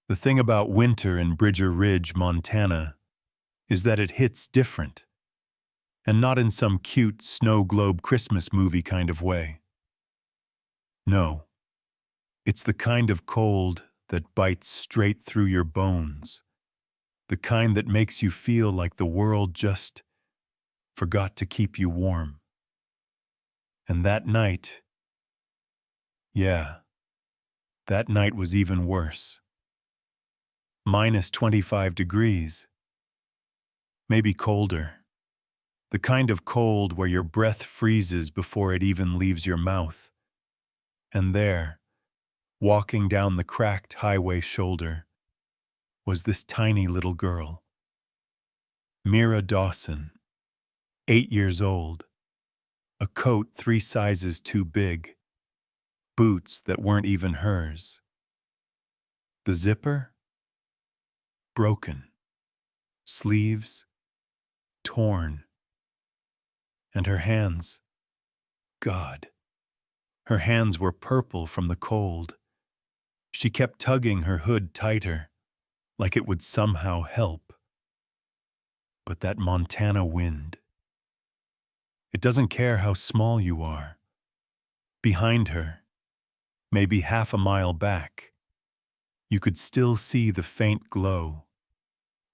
The thing about winter in Bridger Ridge, Montana, is that it hits different, and not in some cute snow globe Christmas movie kind of way. No, it's the kind of cold that bites straight through your bones, the kind that makes you feel like the world just forgot to keep you warm. And that night, yeah, that night was even worse. Minus 25 degrees, maybe colder. The kind of cold where your breath freezes before it even leaves your mouth. And there, walking down the cracked highway shoulder, was this tiny little girl. Mira Dawson, 8 years old, a coat 3 sizes too big, boots that weren't even hers. The zipper? Broken. Sleeves? Torn. And her hands? God. Her hands were purple from the cold. She kept tugging her hood tighter, like it would somehow help. But that Montana wind. It doesn't care how small you are. Behind her, maybe half a mile back, you could still see the faint glow,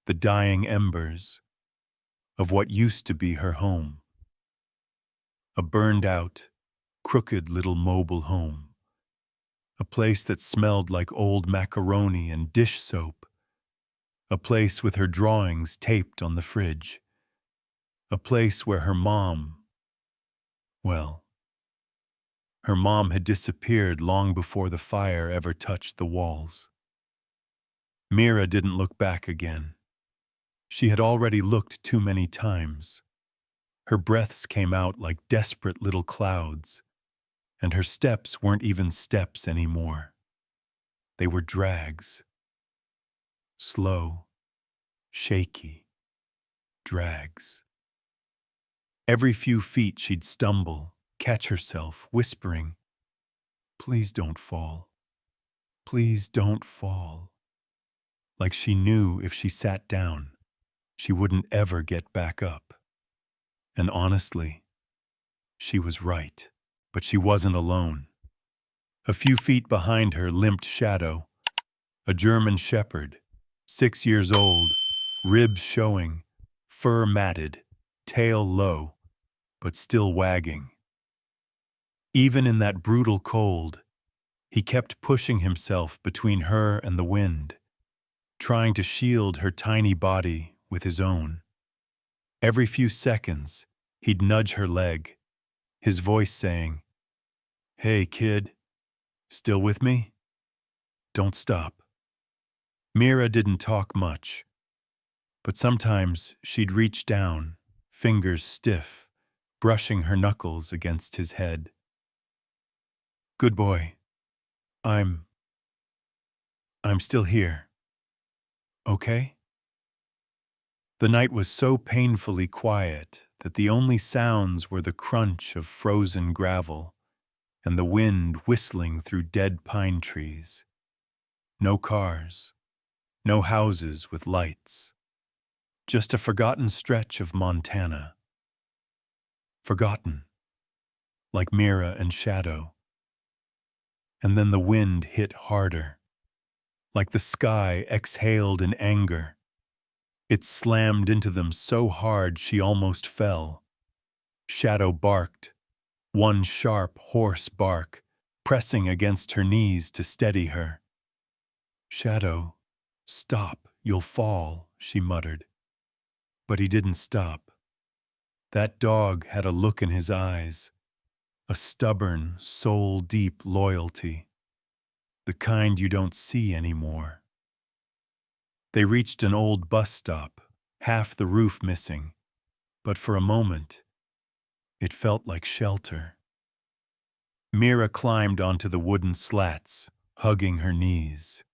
the dying embers of what used to be her home. A burned-out, crooked little mobile home. A place that smelled like old macaroni and dish soap. A place with her drawings taped on the fridge. A place where her mom, well, her mom had disappeared long before the fire ever touched the walls. Mira didn't look back again. She had already looked too many times. Her breaths came out like desperate little clouds, and her steps weren't even steps anymore. They were drags. Slow, shaky drags. Every few feet she'd stumble, catch herself, whispering, "Please don't fall. Please don't fall." Like she knew if she sat down, she wouldn't ever get back up. And honestly, she was right. But she wasn't alone. A few feet behind her limped Shadow, a German shepherd, 6 years old, ribs showing, fur matted, tail low, but still wagging. Even in that brutal cold, he kept pushing himself between her and the wind, trying to shield her tiny body with his own. Every few seconds, he'd nudge her leg, his voice saying, "Hey, kid, still with me? Don't stop." Mira didn't talk much, but sometimes she'd reach down, fingers stiff, brushing her knuckles against his head. "Good boy. I'm still here. Okay?" The night was so painfully quiet that the only sounds were the crunch of frozen gravel and the wind whistling through dead pine trees. No cars, no houses with lights, just a forgotten stretch of Montana. Forgotten, like Mira and Shadow. And then the wind hit harder, like the sky exhaled in anger. It slammed into them so hard she almost fell. Shadow barked, one sharp, hoarse bark, pressing against her knees to steady her. "Shadow, stop, you'll fall," she muttered. But he didn't stop. That dog had a look in his eyes, a stubborn, soul-deep loyalty, the kind you don't see anymore. They reached an old bus stop, half the roof missing, but for a moment, it felt like shelter. Mira climbed onto the wooden slats, hugging her knees.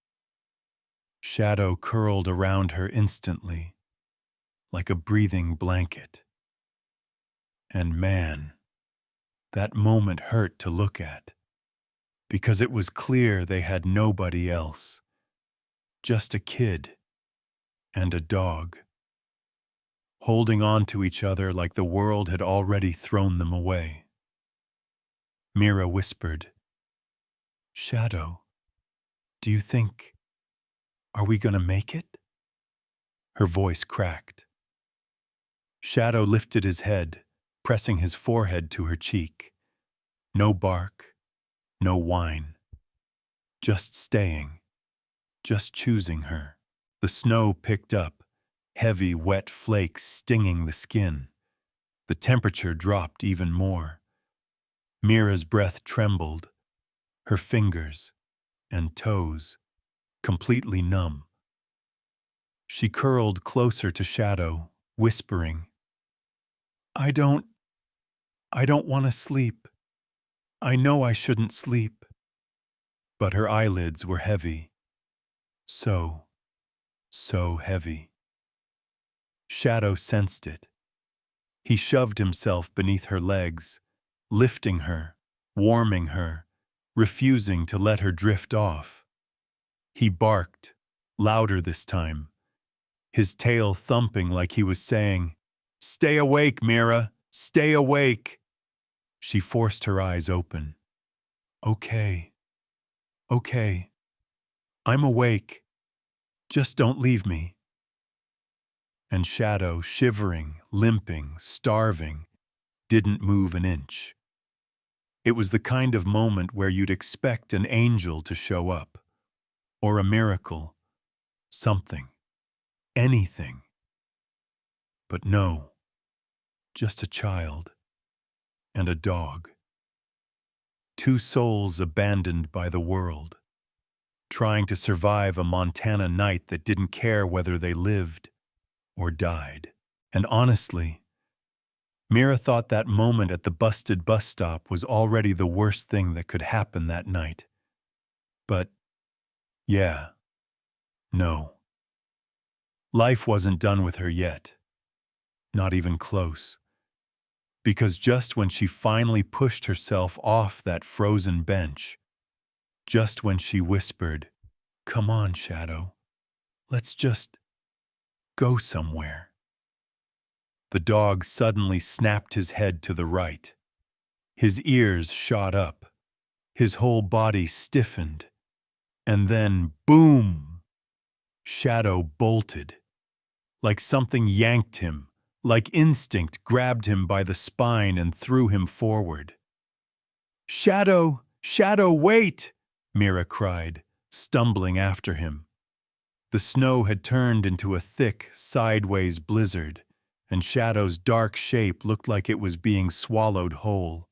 Shadow curled around her instantly, like a breathing blanket. And man, that moment hurt to look at, because it was clear they had nobody else. Just a kid and a dog, holding on to each other like the world had already thrown them away. Mira whispered, "Shadow, do you think, are we gonna make it?" Her voice cracked. Shadow lifted his head, pressing his forehead to her cheek. No bark, no whine. Just staying, just choosing her. The snow picked up, heavy, wet flakes stinging the skin. The temperature dropped even more. Mira's breath trembled, her fingers and toes completely numb. She curled closer to Shadow, whispering, I don't want to sleep. I know I shouldn't sleep." But her eyelids were heavy. So heavy. Shadow sensed it. He shoved himself beneath her legs, lifting her, warming her, refusing to let her drift off. He barked, louder this time, his tail thumping like he was saying, "Stay awake, Mira, stay awake." She forced her eyes open. Okay, I'm awake. Just don't leave me." And Shadow, shivering, limping, starving, didn't move an inch. It was the kind of moment where you'd expect an angel to show up, or a miracle, something, anything. But no, just a child and a dog. Two souls abandoned by the world, trying to survive a Montana night that didn't care whether they lived or died. And honestly, Mira thought that moment at the busted bus stop was already the worst thing that could happen that night. But, yeah, no. Life wasn't done with her yet. Not even close. Because just when she finally pushed herself off that frozen bench, just when she whispered, "Come on, Shadow, let's just go somewhere," the dog suddenly snapped his head to the right. His ears shot up. His whole body stiffened. And then, boom! Shadow bolted. Like something yanked him, like instinct grabbed him by the spine and threw him forward. "Shadow! Shadow, wait!" Mira cried, stumbling after him. The snow had turned into a thick, sideways blizzard, and Shadow's dark shape looked like it was being swallowed whole.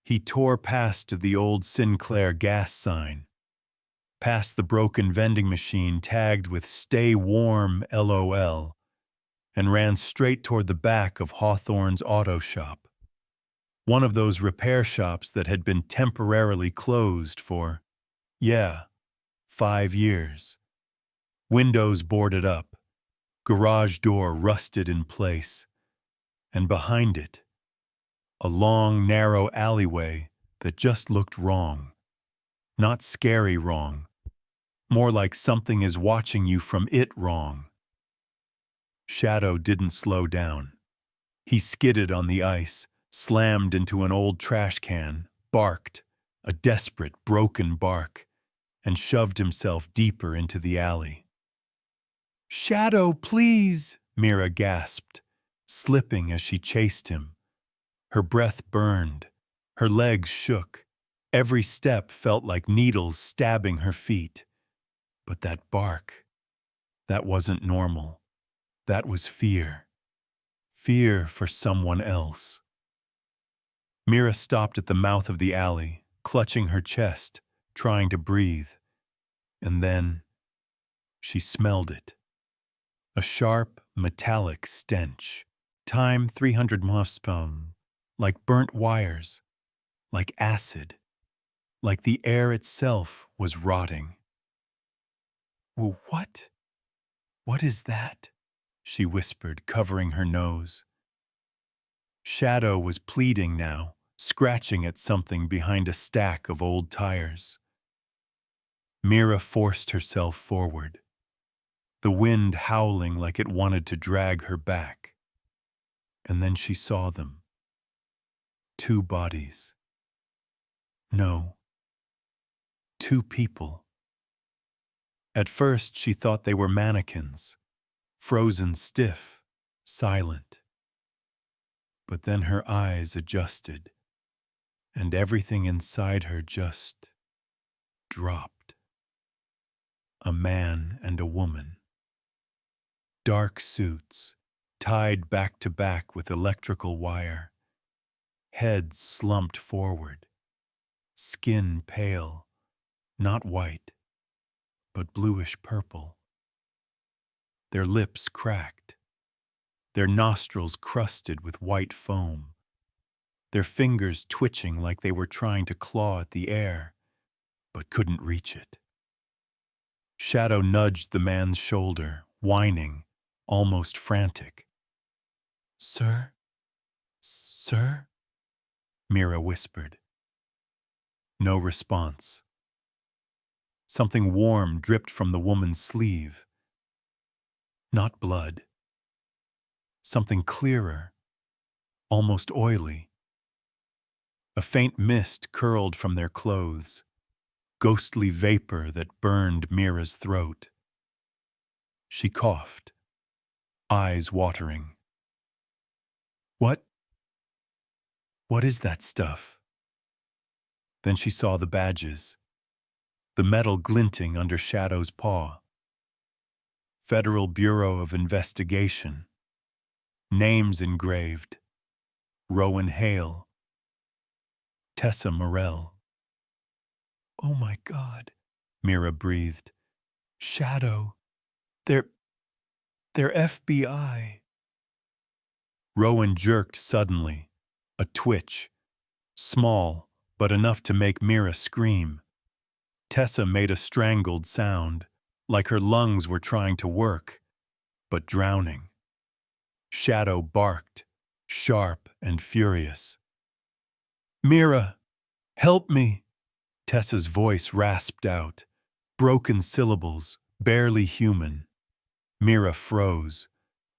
He tore past the old Sinclair gas sign, past the broken vending machine tagged with "Stay Warm, LOL," and ran straight toward the back of Hawthorne's auto shop, one of those repair shops that had been temporarily closed for, 5 years. Windows boarded up, garage door rusted in place, and behind it, a long, narrow alleyway that just looked wrong. Not scary wrong, more like something is watching you from it wrong. Shadow didn't slow down. He skidded on the ice, slammed into an old trash can, barked, a desperate, broken bark, and shoved himself deeper into the alley. "Shadow, please!" Mira gasped, slipping as she chased him. Her breath burned, her legs shook, every step felt like needles stabbing her feet. But that bark, that wasn't normal. That was fear. Fear for someone else. Mira stopped at the mouth of the alley, clutching her chest, trying to breathe. And then she smelled it. A sharp, metallic stench. Time 300 mph, like burnt wires, like acid, like the air itself was rotting. "Well, what? What is that?" she whispered, covering her nose. Shadow was pleading now, scratching at something behind a stack of old tires. Mira forced herself forward. the wind howling like it wanted to drag her back. And then she saw them. 2 bodies. No, 2 people. At first she thought they were mannequins, frozen stiff, silent. But then her eyes adjusted, and everything inside her just dropped. A man and a woman. Dark suits, tied back to back with electrical wire. Heads slumped forward. Skin pale, not white, but bluish purple. Their lips cracked. Their nostrils crusted with white foam. Their fingers twitching like they were trying to claw at the air, but couldn't reach it. Shadow nudged the man's shoulder, whining, almost frantic. "Sir? Sir?" Mira whispered. No response. Something warm dripped from the woman's sleeve. Not blood. Something clearer, almost oily. A faint mist curled from their clothes, ghostly vapor that burned Mira's throat. She coughed, eyes watering. What is that stuff?" Then she saw the badges, the metal glinting under Shadow's paw. Federal Bureau of Investigation. Names engraved. Rowan Hale. Tessa Morell. "Oh my God," Mira breathed. "Shadow. They're FBI." Rowan jerked suddenly, a twitch, small but enough to make Mira scream. Tessa made a strangled sound, like her lungs were trying to work, but drowning. Shadow barked, sharp and furious. "Mira, help me!" Tessa's voice rasped out, broken syllables, barely human. Mira froze.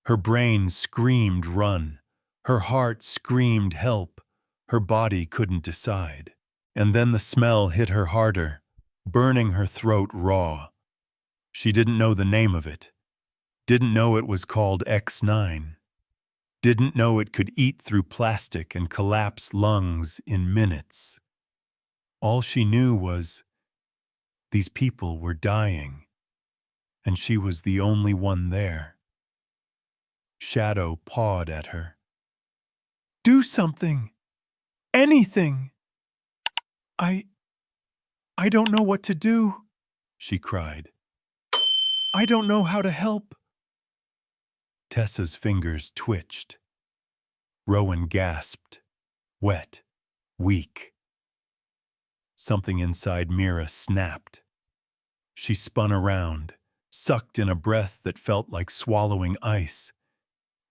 Her brain screamed run. Her heart screamed help. Her body couldn't decide. And then the smell hit her harder, burning her throat raw. She didn't know the name of it. Didn't know it was called X9. Didn't know it could eat through plastic and collapse lungs in minutes. All she knew was these people were dying, and she was the only one there. Shadow pawed at her. "Do something! Anything! I don't know what to do," she cried. "I don't know how to help." Tessa's fingers twitched. Rowan gasped, wet, weak. Something inside Mira snapped. She spun around, sucked in a breath that felt like swallowing ice,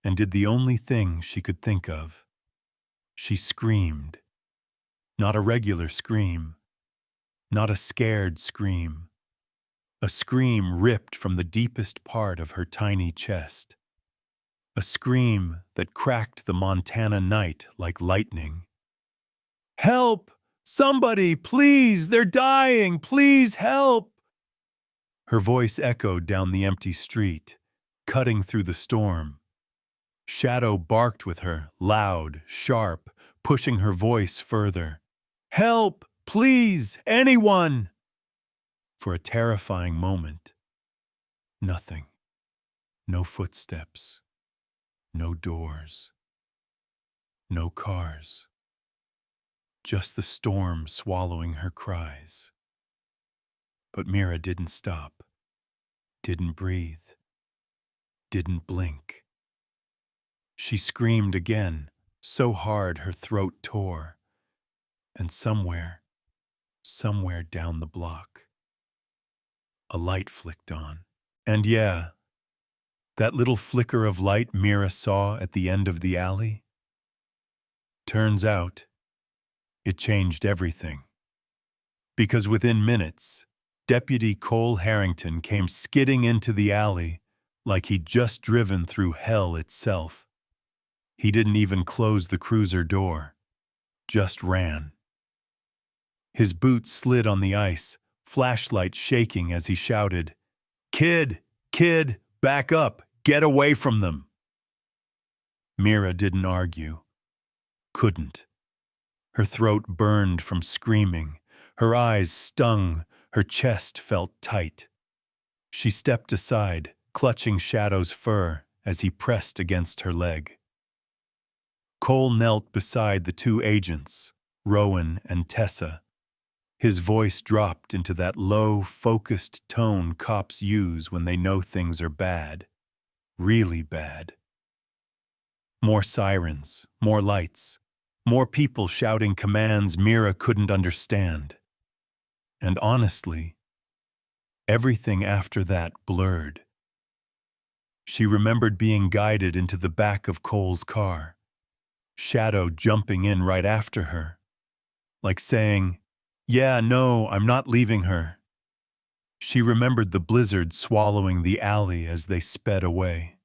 and did the only thing she could think of. She screamed. Not a regular scream. Not a scared scream. A scream ripped from the deepest part of her tiny chest. A scream that cracked the Montana night like lightning. "Help! Somebody, please! They're dying! Please help!" Her voice echoed down the empty street, cutting through the storm. Shadow barked with her, loud, sharp, pushing her voice further. "Help! Please! Anyone!" For a terrifying moment, nothing. No footsteps. No doors. No cars. Just the storm swallowing her cries. But Mira didn't stop. Didn't breathe. Didn't blink. She screamed again, so hard her throat tore. And somewhere down the block, a light flicked on. And yeah, that little flicker of light Mira saw at the end of the alley, turns out, it changed everything. Because within minutes, Deputy Cole Harrington came skidding into the alley like he'd just driven through hell itself. He didn't even close the cruiser door, just ran. His boots slid on the ice, flashlight shaking as he shouted, "Kid! Kid! Back up! Get away from them!" Mira didn't argue. Couldn't. Her throat burned from screaming. Her eyes stung. Her chest felt tight. She stepped aside, clutching Shadow's fur as he pressed against her leg. Cole knelt beside the two agents, Rowan and Tessa. His voice dropped into that low, focused tone cops use when they know things are bad. Really bad. More sirens, more lights, more people shouting commands Mira couldn't understand. And honestly, everything after that blurred. She remembered being guided into the back of Cole's car, Shadow jumping in right after her, like saying, "Yeah, no, I'm not leaving her." She remembered the blizzard swallowing the alley as they sped away.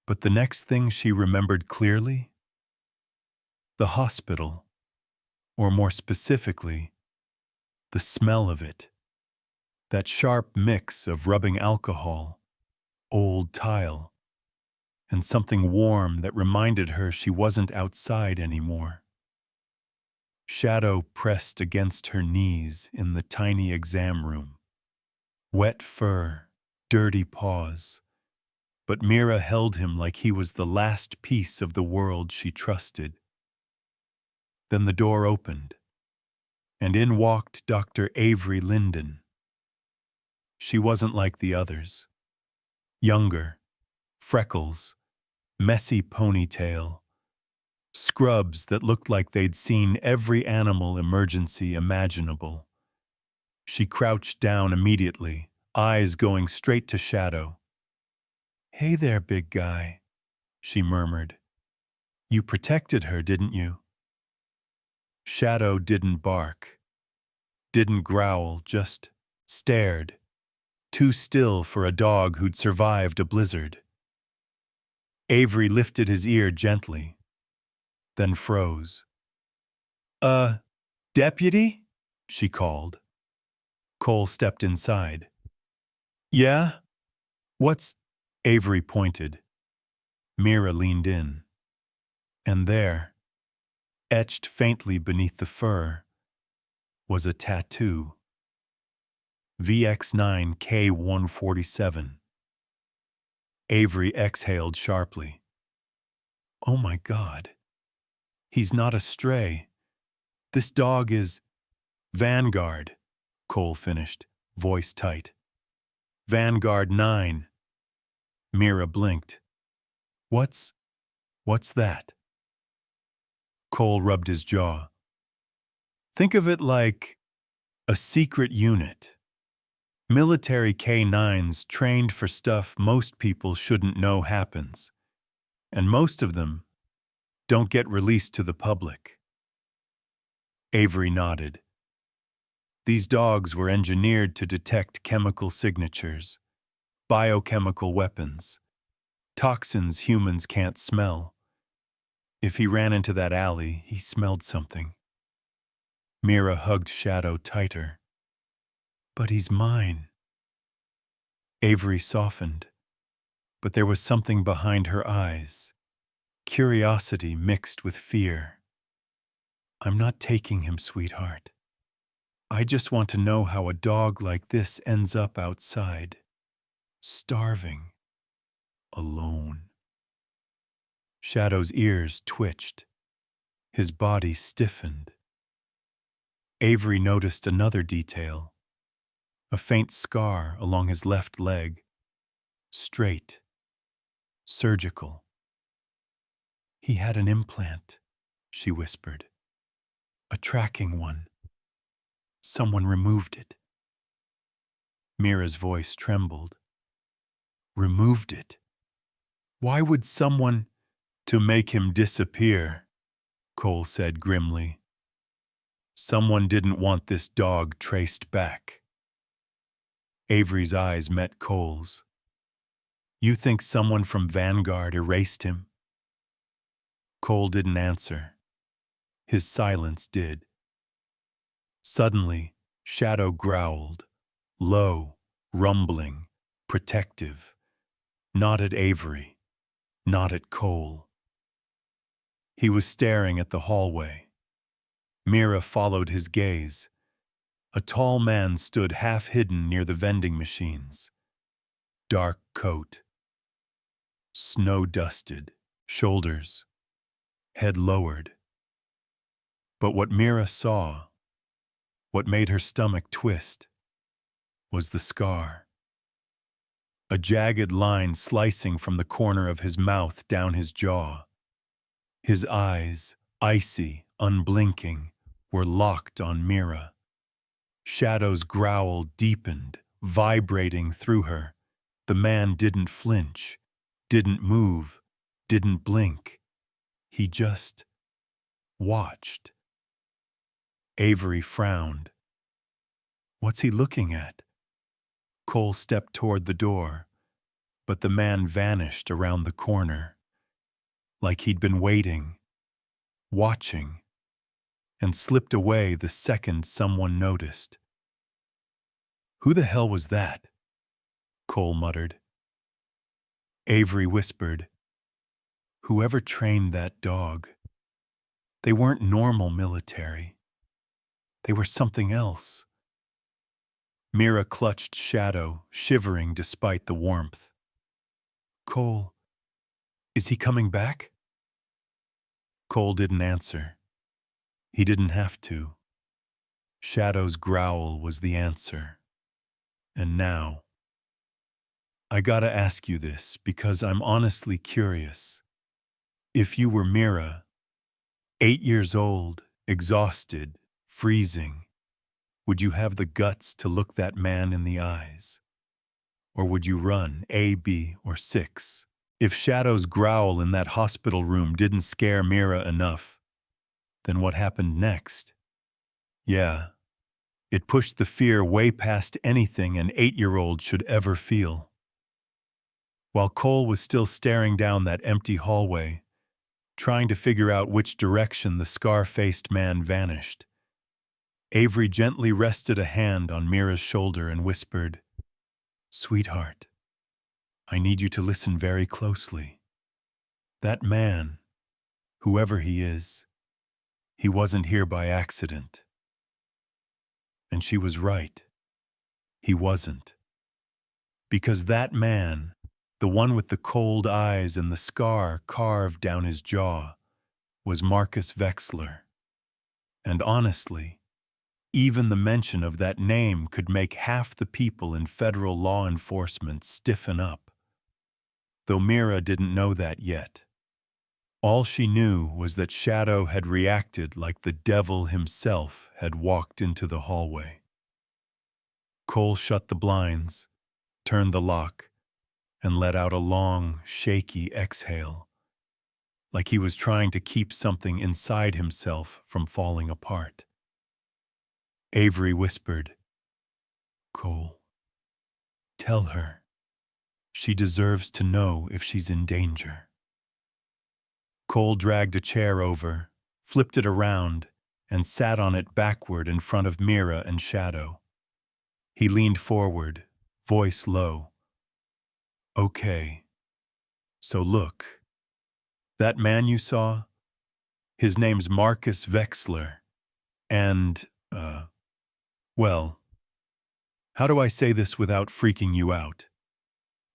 But the next thing she remembered clearly? The hospital, or more specifically, the smell of it. That sharp mix of rubbing alcohol, old tile, and something warm that reminded her she wasn't outside anymore. Shadow pressed against her knees in the tiny exam room. Wet fur, dirty paws. But Mira held him like he was the last piece of the world she trusted. Then the door opened, and in walked Dr. Avery Linden. She wasn't like the others. Younger, freckles, messy ponytail, scrubs that looked like they'd seen every animal emergency imaginable. She crouched down immediately, eyes going straight to Shadow. "Hey there, big guy," she murmured. "You protected her, didn't you?" Shadow didn't bark, didn't growl, just stared, too still for a dog who'd survived a blizzard. Avery lifted his ear gently, then froze. Deputy?" she called. Cole stepped inside. "Yeah? What's—" Avery pointed. Mira leaned in. And there, etched faintly beneath the fur, was a tattoo. VX9K147. Avery exhaled sharply. "Oh my God. He's not a stray. This dog is—" "Vanguard," Cole finished, voice tight. "Vanguard 9. Mira blinked. What's that?" Cole rubbed his jaw. "Think of it like a secret unit. Military K9s trained for stuff most people shouldn't know happens. And most of them don't get released to the public." Avery nodded. These dogs were engineered to detect chemical signatures, biochemical weapons, toxins humans can't smell. If he ran into that alley, he smelled something. Mira hugged Shadow tighter. "But he's mine." Avery softened, but there was something behind her eyes, curiosity mixed with fear. "I'm not taking him, sweetheart. I just want to know how a dog like this ends up outside, starving, alone." Shadow's ears twitched. His body stiffened. Avery noticed another detail, a faint scar along his left leg, straight, surgical. "He had an implant," she whispered. "A tracking one. Someone removed it." Mira's voice trembled. "Removed it? Why would someone—" "To make him disappear," Cole said grimly. "Someone didn't want this dog traced back." Avery's eyes met Cole's. You think someone from Vanguard erased him? Cole didn't answer. His silence did. Suddenly, Shadow growled, low, rumbling, protective. Not at Avery, not at Cole. He was staring at the hallway. Mira followed his gaze. A tall man stood half-hidden near the vending machines. Dark coat. Snow-dusted. Shoulders. Head lowered. But what Mira saw, what made her stomach twist, was the scar. A jagged line slicing from the corner of his mouth down his jaw. His eyes, icy, unblinking, were locked on Mira. Shadow's growl deepened, vibrating through her. The man didn't flinch, didn't move, didn't blink. He just watched. Avery frowned. What's he looking at? Cole stepped toward the door, but the man vanished around the corner, like he'd been waiting, watching, and slipped away the second someone noticed. Who the hell was that? Cole muttered. Avery whispered, whoever trained that dog. They weren't normal military. They were something else. Mira clutched Shadow, shivering despite the warmth. Cole, is he coming back? Cole didn't answer. He didn't have to. Shadow's growl was the answer. And now, I gotta ask you this because I'm honestly curious. If you were Mira, 8 years old, exhausted, freezing, would you have the guts to look that man in the eyes? Or would you run, A, B, or 6? If Shadow's growl in that hospital room didn't scare Mira enough, then what happened next? Yeah, it pushed the fear way past anything an 8-year-old should ever feel. While Cole was still staring down that empty hallway, trying to figure out which direction the scar-faced man vanished, Avery gently rested a hand on Mira's shoulder and whispered, Sweetheart, I need you to listen very closely. That man, whoever he is, he wasn't here by accident. And she was right. He wasn't. Because that man, the one with the cold eyes and the scar carved down his jaw, was Marcus Wexler. And honestly, even the mention of that name could make half the people in federal law enforcement stiffen up. Though Mira didn't know that yet. All she knew was that Shadow had reacted like the devil himself had walked into the hallway. Cole shut the blinds, turned the lock, and let out a long, shaky exhale, like he was trying to keep something inside himself from falling apart. Avery whispered, Cole, tell her. She deserves to know if she's in danger. Cole dragged a chair over, flipped it around, and sat on it backward in front of Mira and Shadow. He leaned forward, voice low. Okay. So look, that man you saw, his name's Marcus Wexler, and, well, how do I say this without freaking you out?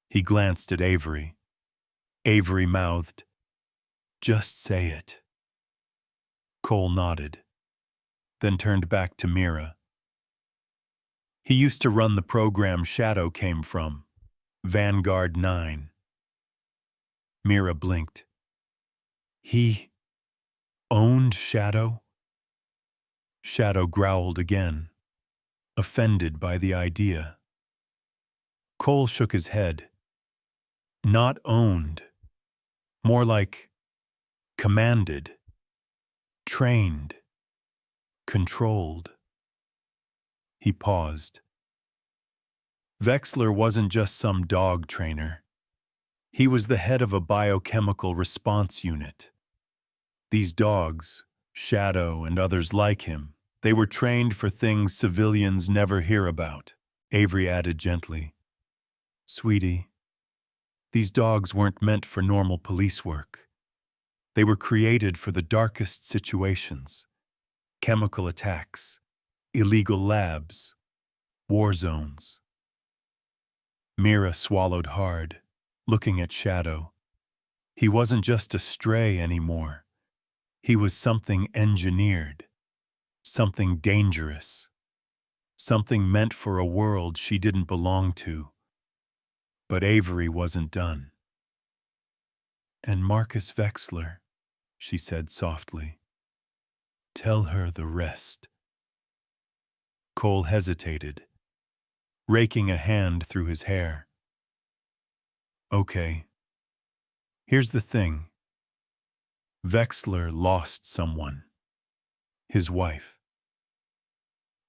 He glanced at Avery. Avery mouthed, Just say it. Cole nodded, then turned back to Mira. He used to run the program Shadow came from, Vanguard 9. Mira blinked. He owned Shadow? Shadow growled again, offended by the idea. Cole shook his head. Not owned. More like commanded, trained, controlled. He paused. Wexler wasn't just some dog trainer. He was the head of a biochemical response unit. These dogs, Shadow and others like him, they were trained for things civilians never hear about. Avery added gently, "Sweetie, these dogs weren't meant for normal police work. They were created for the darkest situations. Chemical attacks, illegal labs, war zones." Mira swallowed hard, looking at Shadow. He wasn't just a stray anymore. He was something engineered, something dangerous, something meant for a world she didn't belong to. But Avery wasn't done. "And Marcus Wexler," she said softly. "Tell her the rest." Cole hesitated, raking a hand through his hair. "Okay. Here's the thing. Wexler lost someone. His wife.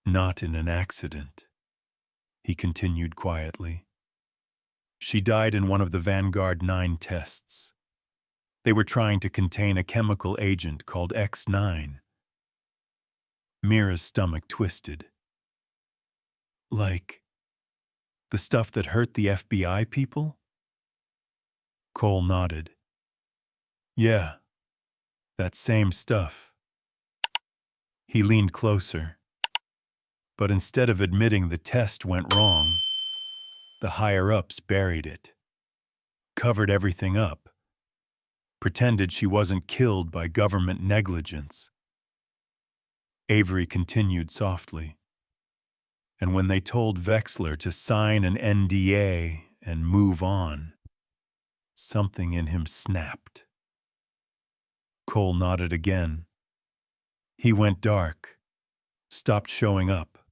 Not in an accident," he continued quietly. "She died in one of the Vanguard 9 tests. They were trying to contain a chemical agent called X9. Mira's stomach twisted. "Like the stuff that hurt the FBI people?" Cole nodded. "Yeah, that same stuff." He leaned closer. But instead of admitting the test went wrong, the higher-ups buried it, covered everything up, pretended she wasn't killed by government negligence. Avery continued softly. "And when they told Wexler to sign an NDA and move on, something in him snapped." Cole nodded again. "He went dark, stopped showing up.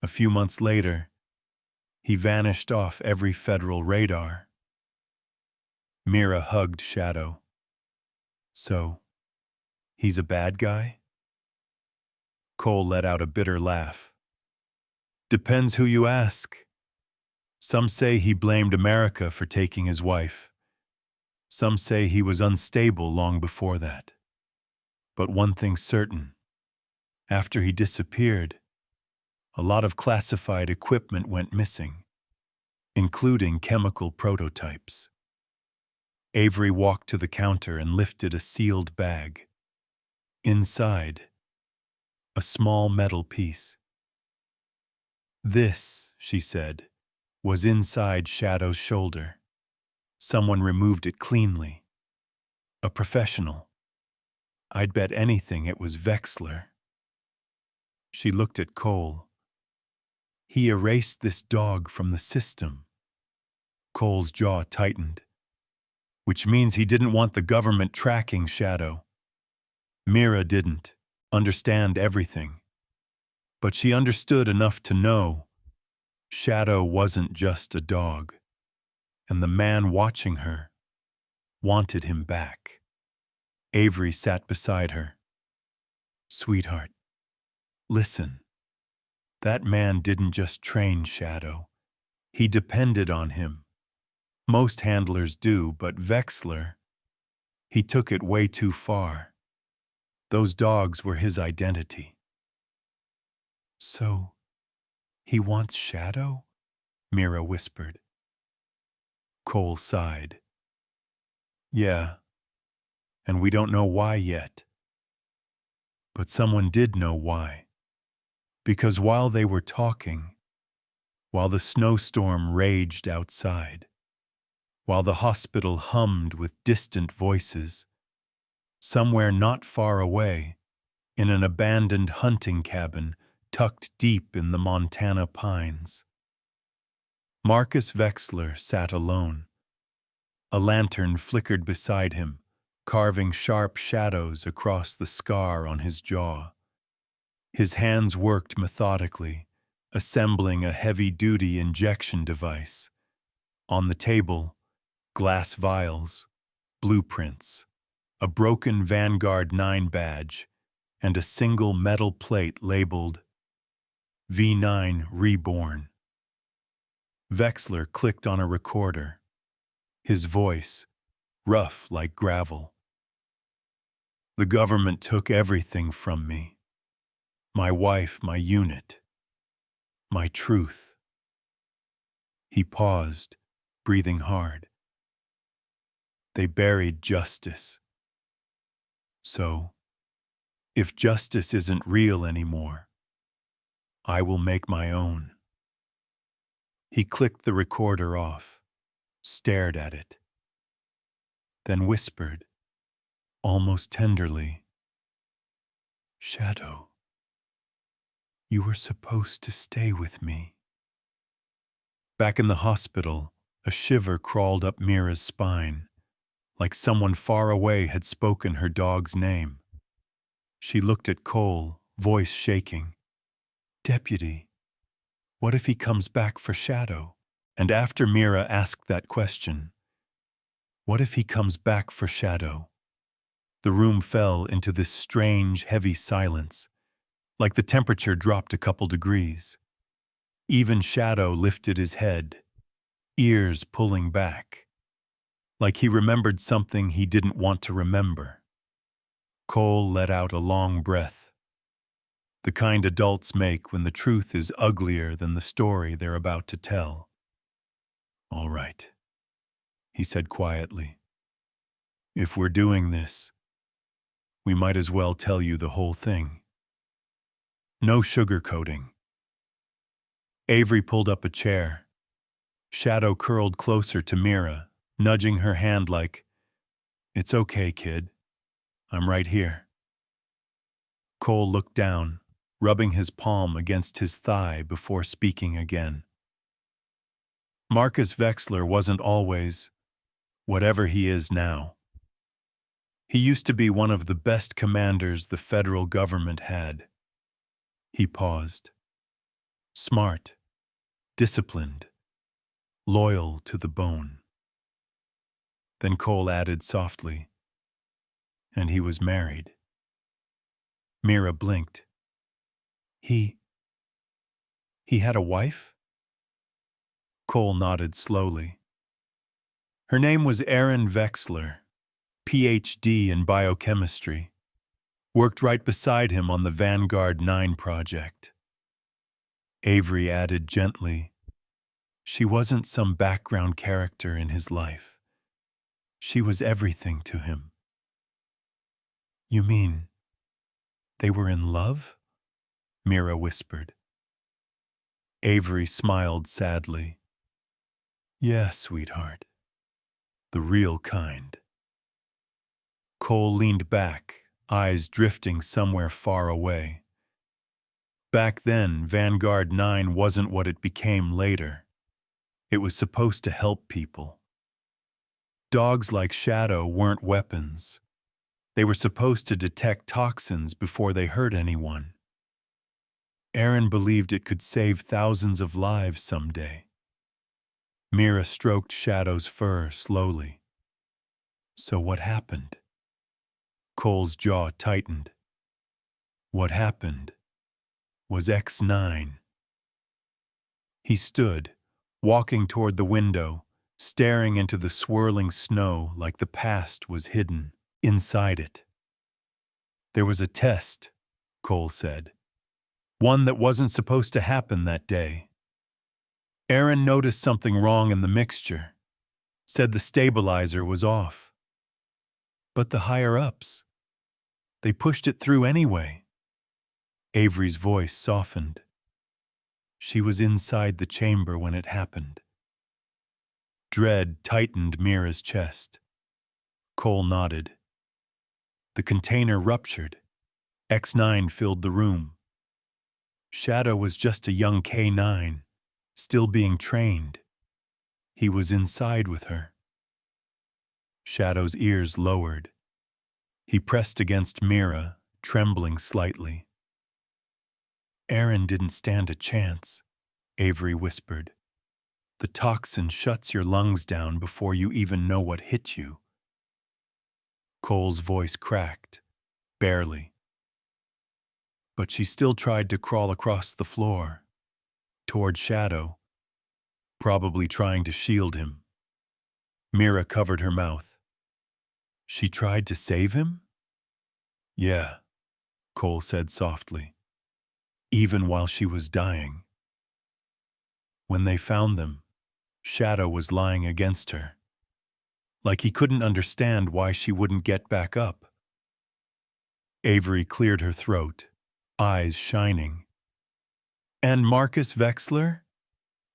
A few months later, he vanished off every federal radar." Mira hugged Shadow. "So, he's a bad guy?" Cole let out a bitter laugh. "Depends who you ask. Some say he blamed America for taking his wife. Some say he was unstable long before that. But one thing's certain. After he disappeared, a lot of classified equipment went missing, including chemical prototypes." Avery walked to the counter and lifted a sealed bag. Inside, a small metal piece. "This," she said, "was inside Shadow's shoulder. Someone removed it cleanly. A professional. I'd bet anything it was Wexler." She looked at Cole. "He erased this dog from the system." Cole's jaw tightened. "Which means he didn't want the government tracking Shadow." Mira didn't understand everything, but she understood enough to know Shadow wasn't just a dog, and the man watching her wanted him back. Avery sat beside her. "Sweetheart, listen. That man didn't just train Shadow. He depended on him. Most handlers do, but Wexler, he took it way too far. Those dogs were his identity." "So, he wants Shadow?" Mira whispered. Cole sighed. "Yeah, and we don't know why yet. But someone did know why. Because while they were talking, while the snowstorm raged outside, while the hospital hummed with distant voices, somewhere not far away, in an abandoned hunting cabin tucked deep in the Montana pines, Marcus Wexler sat alone. A lantern flickered beside him, carving sharp shadows across the scar on his jaw. His hands worked methodically, assembling a heavy-duty injection device. On the table, glass vials, blueprints, a broken Vanguard 9 badge, and a single metal plate labeled V9 Reborn. Vexler clicked on a recorder, his voice rough like gravel. The government took everything from me. My wife, my unit, my truth. He paused, breathing hard. They buried justice. So, if justice isn't real anymore, I will make my own. He clicked the recorder off, stared at it, then whispered, almost tenderly, "Shadow, you were supposed to stay with me." Back in the hospital, a shiver crawled up Mira's spine, like someone far away had spoken her dog's name. She looked at Cole, voice shaking. "Deputy, what if he comes back for Shadow?" And after Mira asked that question, what if he comes back for Shadow? The room fell into this strange, heavy silence, like the temperature dropped a couple degrees. Even Shadow lifted his head, ears pulling back, like he remembered something he didn't want to remember. Cole let out a long breath, the kind adults make when the truth is uglier than the story they're about to tell. "All right," he said quietly. "If we're doing this, we might as well tell you the whole thing. No sugarcoating." Avery pulled up a chair. Shadow curled closer to Mira, nudging her hand like, "It's okay, kid. I'm right here." Cole looked down, rubbing his palm against his thigh before speaking again. Marcus Vexler wasn't always whatever he is now. He used to be one of the best commanders the federal government had. He paused. Smart, disciplined, loyal to the bone. Then Cole added softly, "And he was married." Mira blinked. He had a wife?" Cole nodded slowly. Her name was Erin Vexler, PhD in biochemistry. Worked right beside him on the Vanguard 9 project. Avery added gently, "She wasn't some background character in his life. She was everything to him." "You mean they were in love?" Mira whispered. Avery smiled sadly. "Yeah, sweetheart. The real kind." Cole leaned back, eyes drifting somewhere far away. Back then, Vanguard 9 wasn't what it became later. It was supposed to help people. Dogs like Shadow weren't weapons. They were supposed to detect toxins before they hurt anyone. Erin believed it could save thousands of lives someday. Mira stroked Shadow's fur slowly. "So what happened?" Cole's jaw tightened. What happened was X9. He stood, walking toward the window, staring into the swirling snow like the past was hidden inside it. "There was a test," Cole said. "One that wasn't supposed to happen that day. Erin noticed something wrong in the mixture, said the stabilizer was off. But the higher-ups, they pushed it through anyway." Avery's voice softened. "She was inside the chamber when it happened." Dread tightened Mira's chest. Cole nodded. "The container ruptured. X9 filled the room. Shadow was just a young K9, still being trained. He was inside with her." Shadow's ears lowered. He pressed against Mira, trembling slightly. "Erin didn't stand a chance," Avery whispered. "The toxin shuts your lungs down before you even know what hit you." Cole's voice cracked, barely. "But she still tried to crawl across the floor, toward Shadow. probably trying to shield him. Mira covered her mouth. She tried to save him? Yeah, Cole said softly, even while she was dying. When they found them, Shadow was lying against her, like he couldn't understand why she wouldn't get back up. Avery cleared her throat, eyes shining. And Marcus Vexler?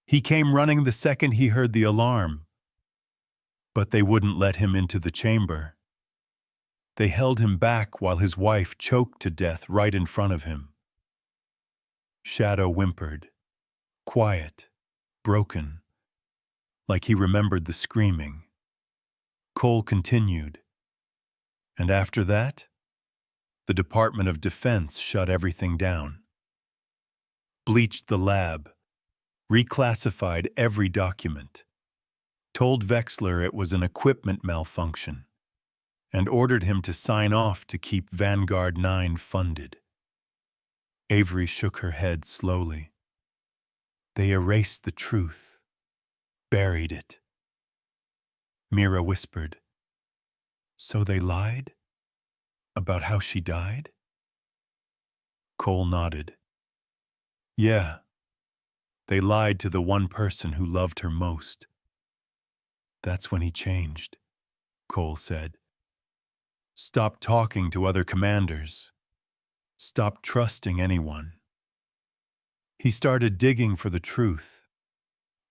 He came running the second he heard the alarm. But they wouldn't let him into the chamber. They held him back while his wife choked to death right in front of him. Shadow whimpered, quiet, broken, like he remembered the screaming. Cole continued. And after that, the Department of Defense shut everything down. Bleached the lab, reclassified every document, told Vexler it was an equipment malfunction, and ordered him to sign off to keep Vanguard 9 funded. Avery shook her head slowly. They erased the truth, buried it. Mira whispered, So they lied? About how she died? Cole nodded. Yeah, they lied to the one person who loved her most. That's when he changed, Cole said. Stopped talking to other commanders. Stopped trusting anyone. He started digging for the truth.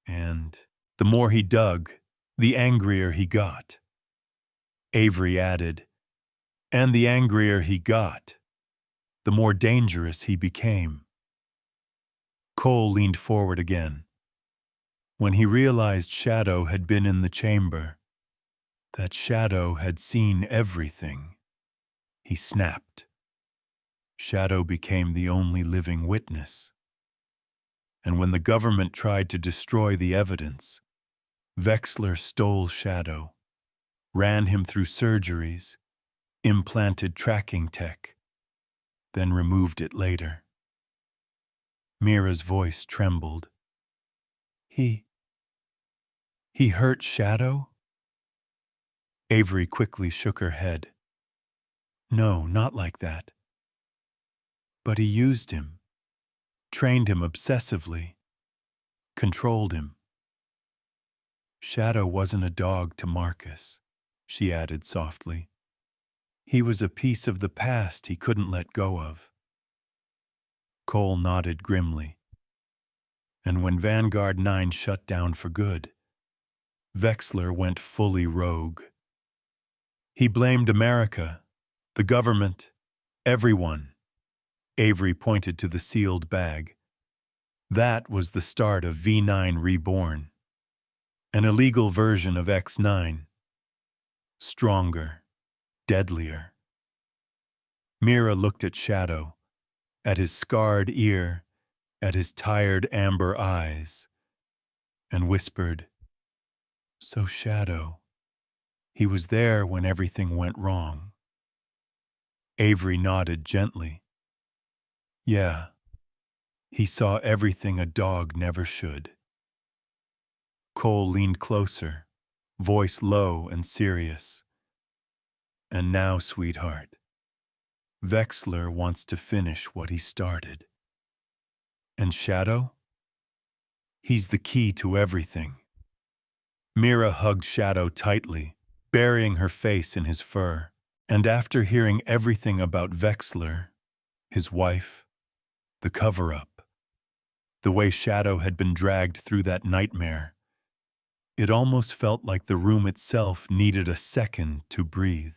And the more he dug, the angrier he got. Avery added, and the angrier he got, the more dangerous he became. Cole leaned forward again. When he realized Shadow had been in the chamber, that Shadow had seen everything, he snapped. Shadow became the only living witness. And when the government tried to destroy the evidence, Vexler stole Shadow, ran him through surgeries, implanted tracking tech, then removed it later. Mira's voice trembled. He hurt Shadow? Avery quickly shook her head. No, not like that. But he used him, trained him obsessively, controlled him. Shadow wasn't a dog to Marcus, she added softly. He was a piece of the past he couldn't let go of. Cole nodded grimly. And when Vanguard 9 shut down for good, Vexler went fully rogue. He blamed America, the government, everyone. Avery pointed to the sealed bag. That was the start of V9 Reborn, an illegal version of X9. Stronger, deadlier. Mira looked at Shadow, at his scarred ear, at his tired amber eyes, and whispered, So Shadow, he was there when everything went wrong. Avery nodded gently. Yeah, he saw everything a dog never should. Cole leaned closer, voice low and serious. And now, sweetheart, Vexler wants to finish what he started. And Shadow? He's the key to everything. Mira hugged Shadow tightly, burying her face in his fur. And after hearing everything about Vexler, his wife, the cover-up, the way Shadow had been dragged through that nightmare, it almost felt like the room itself needed a second to breathe.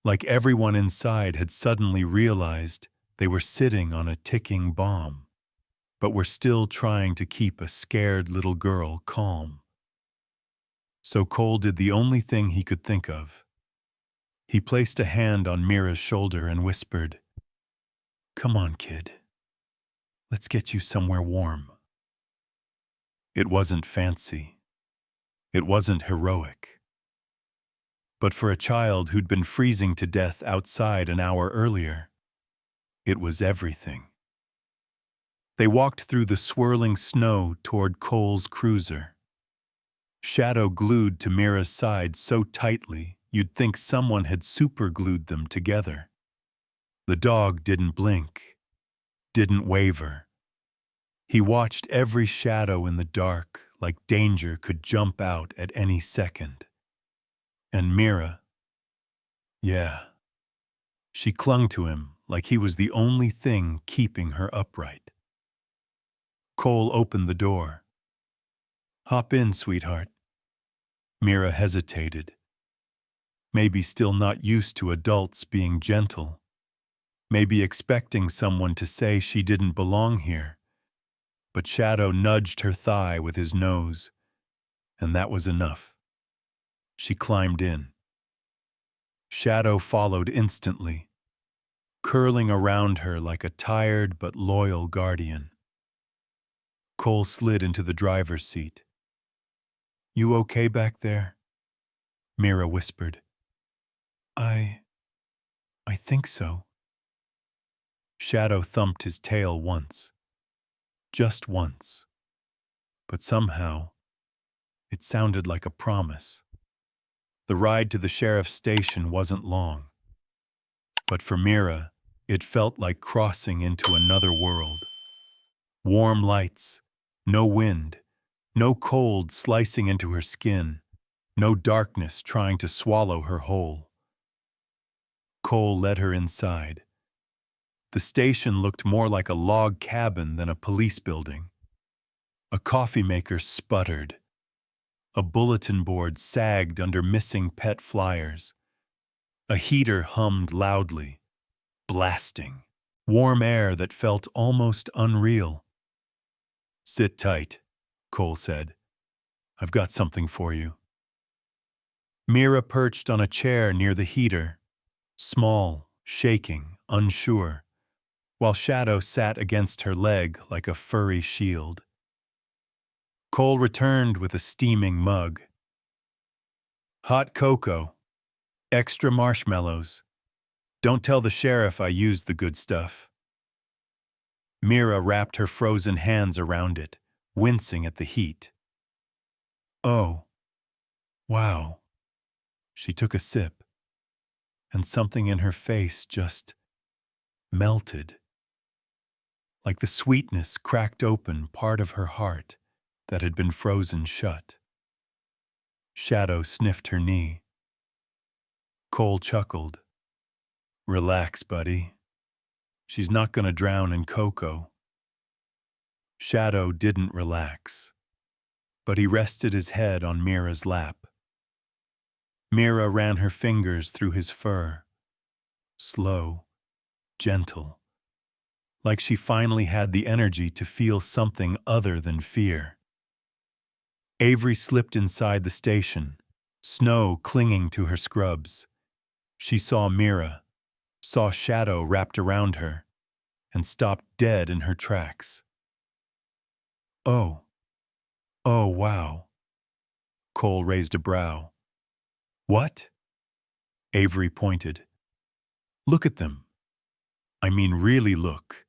Like everyone inside had suddenly realized they were sitting on a ticking bomb, but were still trying to keep a scared little girl calm. So Cole did the only thing he could think of. He placed a hand on Mira's shoulder and whispered, Come on, kid. Let's get you somewhere warm. It wasn't fancy. It wasn't heroic. But for a child who'd been freezing to death outside an hour earlier, it was everything. They walked through the swirling snow toward Cole's cruiser. Shadow glued to Mira's side so tightly you'd think someone had superglued them together. The dog didn't blink, didn't waver. He watched every shadow in the dark like danger could jump out at any second. And Mira, yeah, she clung to him like he was the only thing keeping her upright. Cole opened the door. "Hop in, sweetheart." Mira hesitated, maybe still not used to adults being gentle, maybe expecting someone to say she didn't belong here. But Shadow nudged her thigh with his nose, and that was enough. She climbed in. Shadow followed instantly, curling around her like a tired but loyal guardian. Cole slid into the driver's seat. "You okay back there?" Mira whispered. I think so." Shadow thumped his tail once. Just once. But somehow, it sounded like a promise. The ride to the sheriff's station wasn't long. But for Mira, it felt like crossing into another world. Warm lights, no wind, no cold slicing into her skin, no darkness trying to swallow her whole. Cole led her inside. The station looked more like a log cabin than a police building. A coffee maker sputtered. A bulletin board sagged under missing pet flyers. A heater hummed loudly, blasting. Warm air that felt almost unreal. "Sit tight," Cole said. "I've got something for you." Mira perched on a chair near the heater, small, shaking, unsure, while Shadow sat against her leg like a furry shield. Cole returned with a steaming mug. "Hot cocoa. Extra marshmallows. Don't tell the sheriff I used the good stuff." Mira wrapped her frozen hands around it, wincing at the heat. "Oh, wow." She took a sip, and something in her face just melted. Like the sweetness cracked open part of her heart that had been frozen shut. Shadow sniffed her knee. Cole chuckled. "Relax, buddy. She's not gonna drown in cocoa." Shadow didn't relax, but he rested his head on Mira's lap. Mira ran her fingers through his fur, slow, gentle, like she finally had the energy to feel something other than fear. Avery slipped inside the station, snow clinging to her scrubs. She saw Mira, saw Shadow wrapped around her, and stopped dead in her tracks. Oh, oh, wow." Cole raised a brow. "What?" Avery pointed. "Look at them. I mean, really look."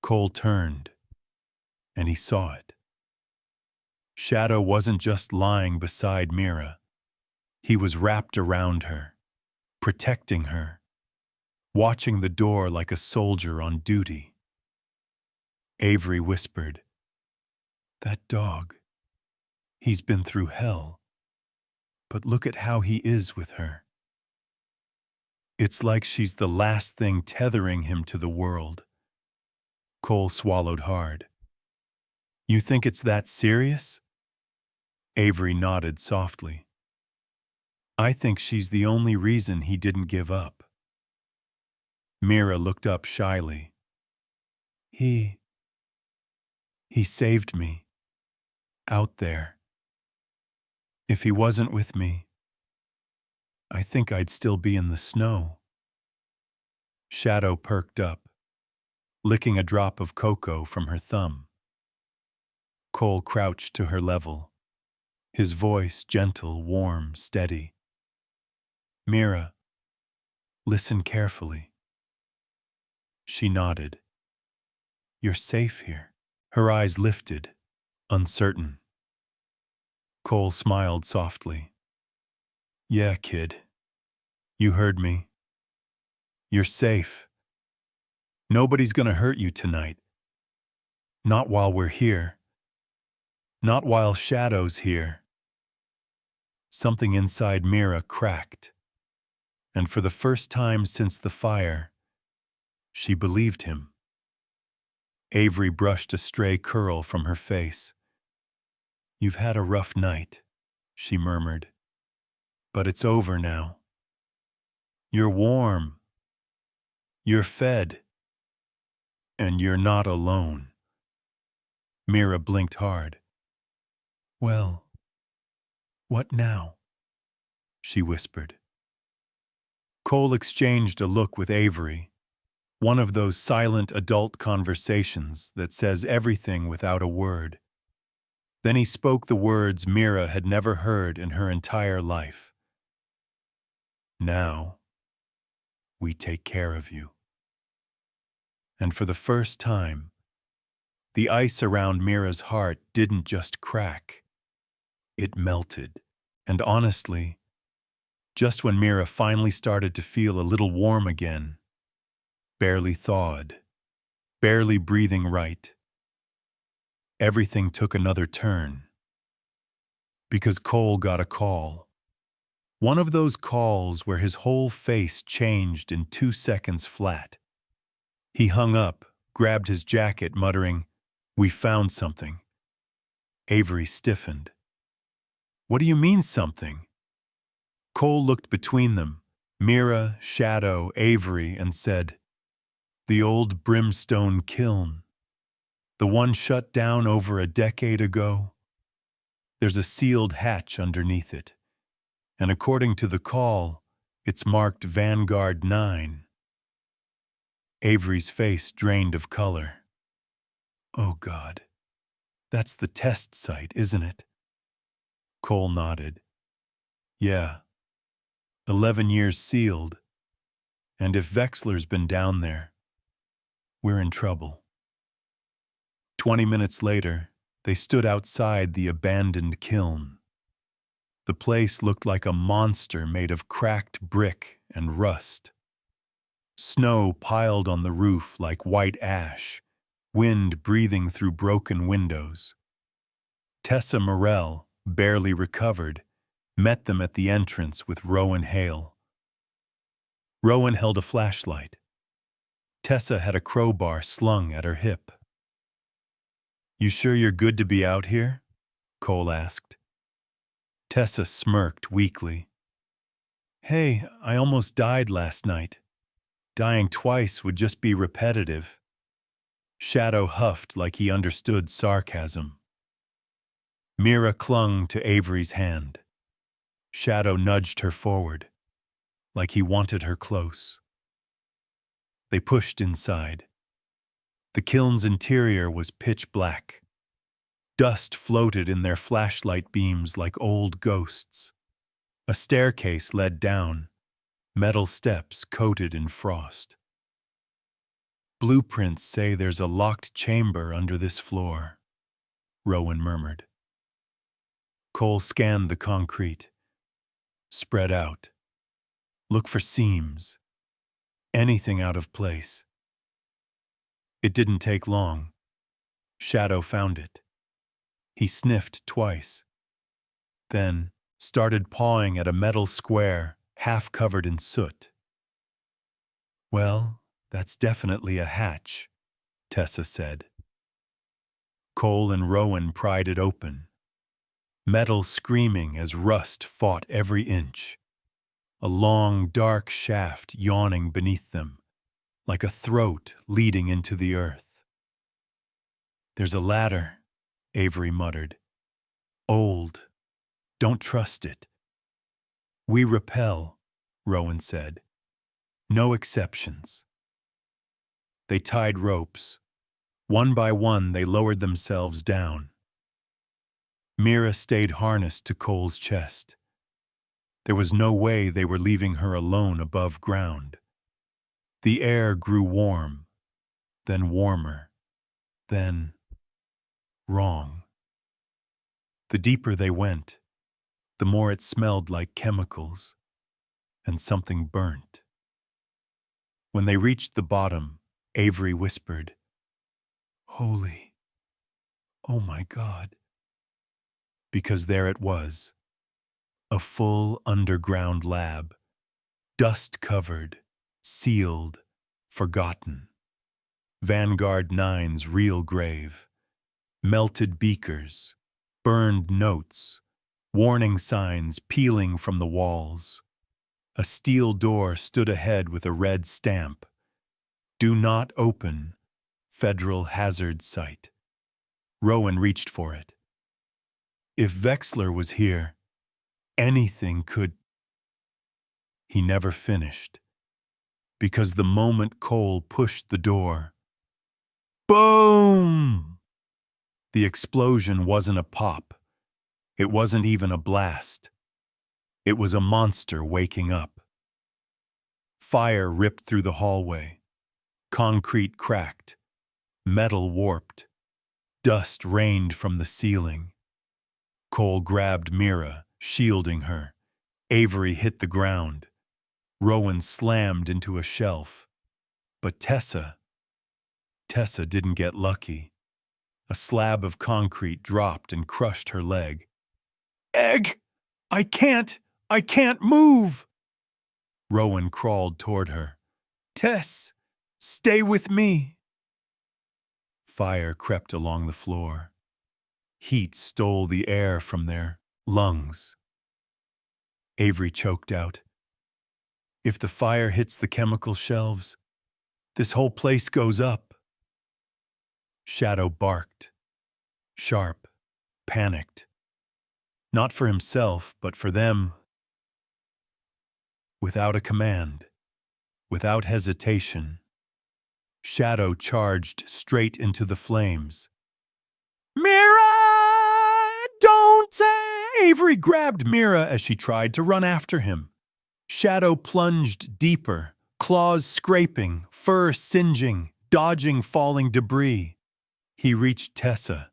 Cole turned, and he saw it. Shadow wasn't just lying beside Mira. He was wrapped around her, protecting her, watching the door like a soldier on duty. Avery whispered, "That dog, he's been through hell, but look at how he is with her. It's like she's the last thing tethering him to the world." Cole swallowed hard. "You think it's that serious?" Avery nodded softly. "I think she's the only reason he didn't give up." Mira looked up shyly. He saved me. Out there. If he wasn't with me, I think I'd still be in the snow." Shadow perked up, licking a drop of cocoa from her thumb. Cole crouched to her level, his voice gentle, warm, steady. "Mira, listen carefully." She nodded. You're safe here. Her eyes lifted, uncertain. Cole smiled softly. Yeah, kid. You heard me. You're safe. Nobody's gonna hurt you tonight. Not while we're here. Not while Shadow's here. Something inside Mira cracked, and for the first time since the fire, she believed him. Avery brushed a stray curl from her face. You've had a rough night, she murmured. But it's over now. You're warm. You're fed. And you're not alone. Mira blinked hard. Well, what now? She whispered. Cole exchanged a look with Avery, one of those silent adult conversations that says everything without a word. Then he spoke the words Mira had never heard in her entire life. Now, we take care of you. And for the first time, the ice around Mira's heart didn't just crack. It melted. And honestly, just when Mira finally started to feel a little warm again, barely thawed, barely breathing right, everything took another turn. Because Cole got a call. One of those calls where his whole face changed in 2 seconds flat. He hung up, grabbed his jacket, muttering, "We found something." Avery stiffened. What do you mean something? Cole looked between them, Mira, Shadow, Avery, and said, the old brimstone kiln. The one shut down over a decade ago. There's a sealed hatch underneath it. And according to the call, it's marked Vanguard 9. Avery's face drained of color. Oh God, that's the test site, isn't it? Cole nodded. Yeah, 11 years sealed. And if Vexler's been down there, we're in trouble. 20 minutes later, they stood outside the abandoned kiln. The place looked like a monster made of cracked brick and rust. Snow piled on the roof like white ash, wind breathing through broken windows. Tessa Morell, barely recovered, met them at the entrance with Rowan Hale. Rowan held a flashlight. Tessa had a crowbar slung at her hip. You sure you're good to be out here? Cole asked. Tessa smirked weakly. Hey, I almost died last night. Dying twice would just be repetitive. Shadow huffed like he understood sarcasm. Mira clung to Avery's hand. Shadow nudged her forward, like he wanted her close. They pushed inside. The kiln's interior was pitch black. Dust floated in their flashlight beams like old ghosts. A staircase led down, metal steps coated in frost. Blueprints say there's a locked chamber under this floor, Rowan murmured. Cole scanned the concrete. Spread out. Look for seams. Anything out of place. It didn't take long. Shadow found it. He sniffed twice. Then started pawing at a metal square half covered in soot. Well, that's definitely a hatch, Tessa said. Cole and Rowan pried it open. Metal screaming as rust fought every inch. A long, dark shaft yawning beneath them, like a throat leading into the earth. There's a ladder, Avery muttered. Old. Don't trust it. We repel, Rowan said. No exceptions. They tied ropes. One by one, they lowered themselves down. Mira stayed harnessed to Cole's chest. There was no way they were leaving her alone above ground. The air grew warm, then warmer. Then, wrong. The deeper they went, the more it smelled like chemicals and something burnt. When they reached the bottom, Avery whispered, "Holy, oh my God." Because there it was, a full underground lab, dust-covered, sealed, forgotten. Vanguard 9's real grave, melted beakers, burned notes, warning signs peeling from the walls. A steel door stood ahead with a red stamp. "Do not open. Federal hazard site." Rowan reached for it. If Vexler was here, anything could... He never finished, because the moment Cole pushed the door, boom! The explosion wasn't a pop. It wasn't even a blast. It was a monster waking up. Fire ripped through the hallway. Concrete cracked. Metal warped. Dust rained from the ceiling. Cole grabbed Mira, shielding her. Avery hit the ground. Rowan slammed into a shelf. But Tessa didn't get lucky. A slab of concrete dropped and crushed her leg. "Egg! I can't move!" Rowan crawled toward her. "Tess, stay with me." Fire crept along the floor. Heat stole the air from their lungs. Avery choked out, "If the fire hits the chemical shelves, this whole place goes up." Shadow barked, sharp, panicked. Not for himself, but for them. Without a command, without hesitation, Shadow charged straight into the flames. "Mira! Don't!" Avery grabbed Mira as she tried to run after him. Shadow plunged deeper, claws scraping, fur singeing, dodging falling debris. He reached Tessa,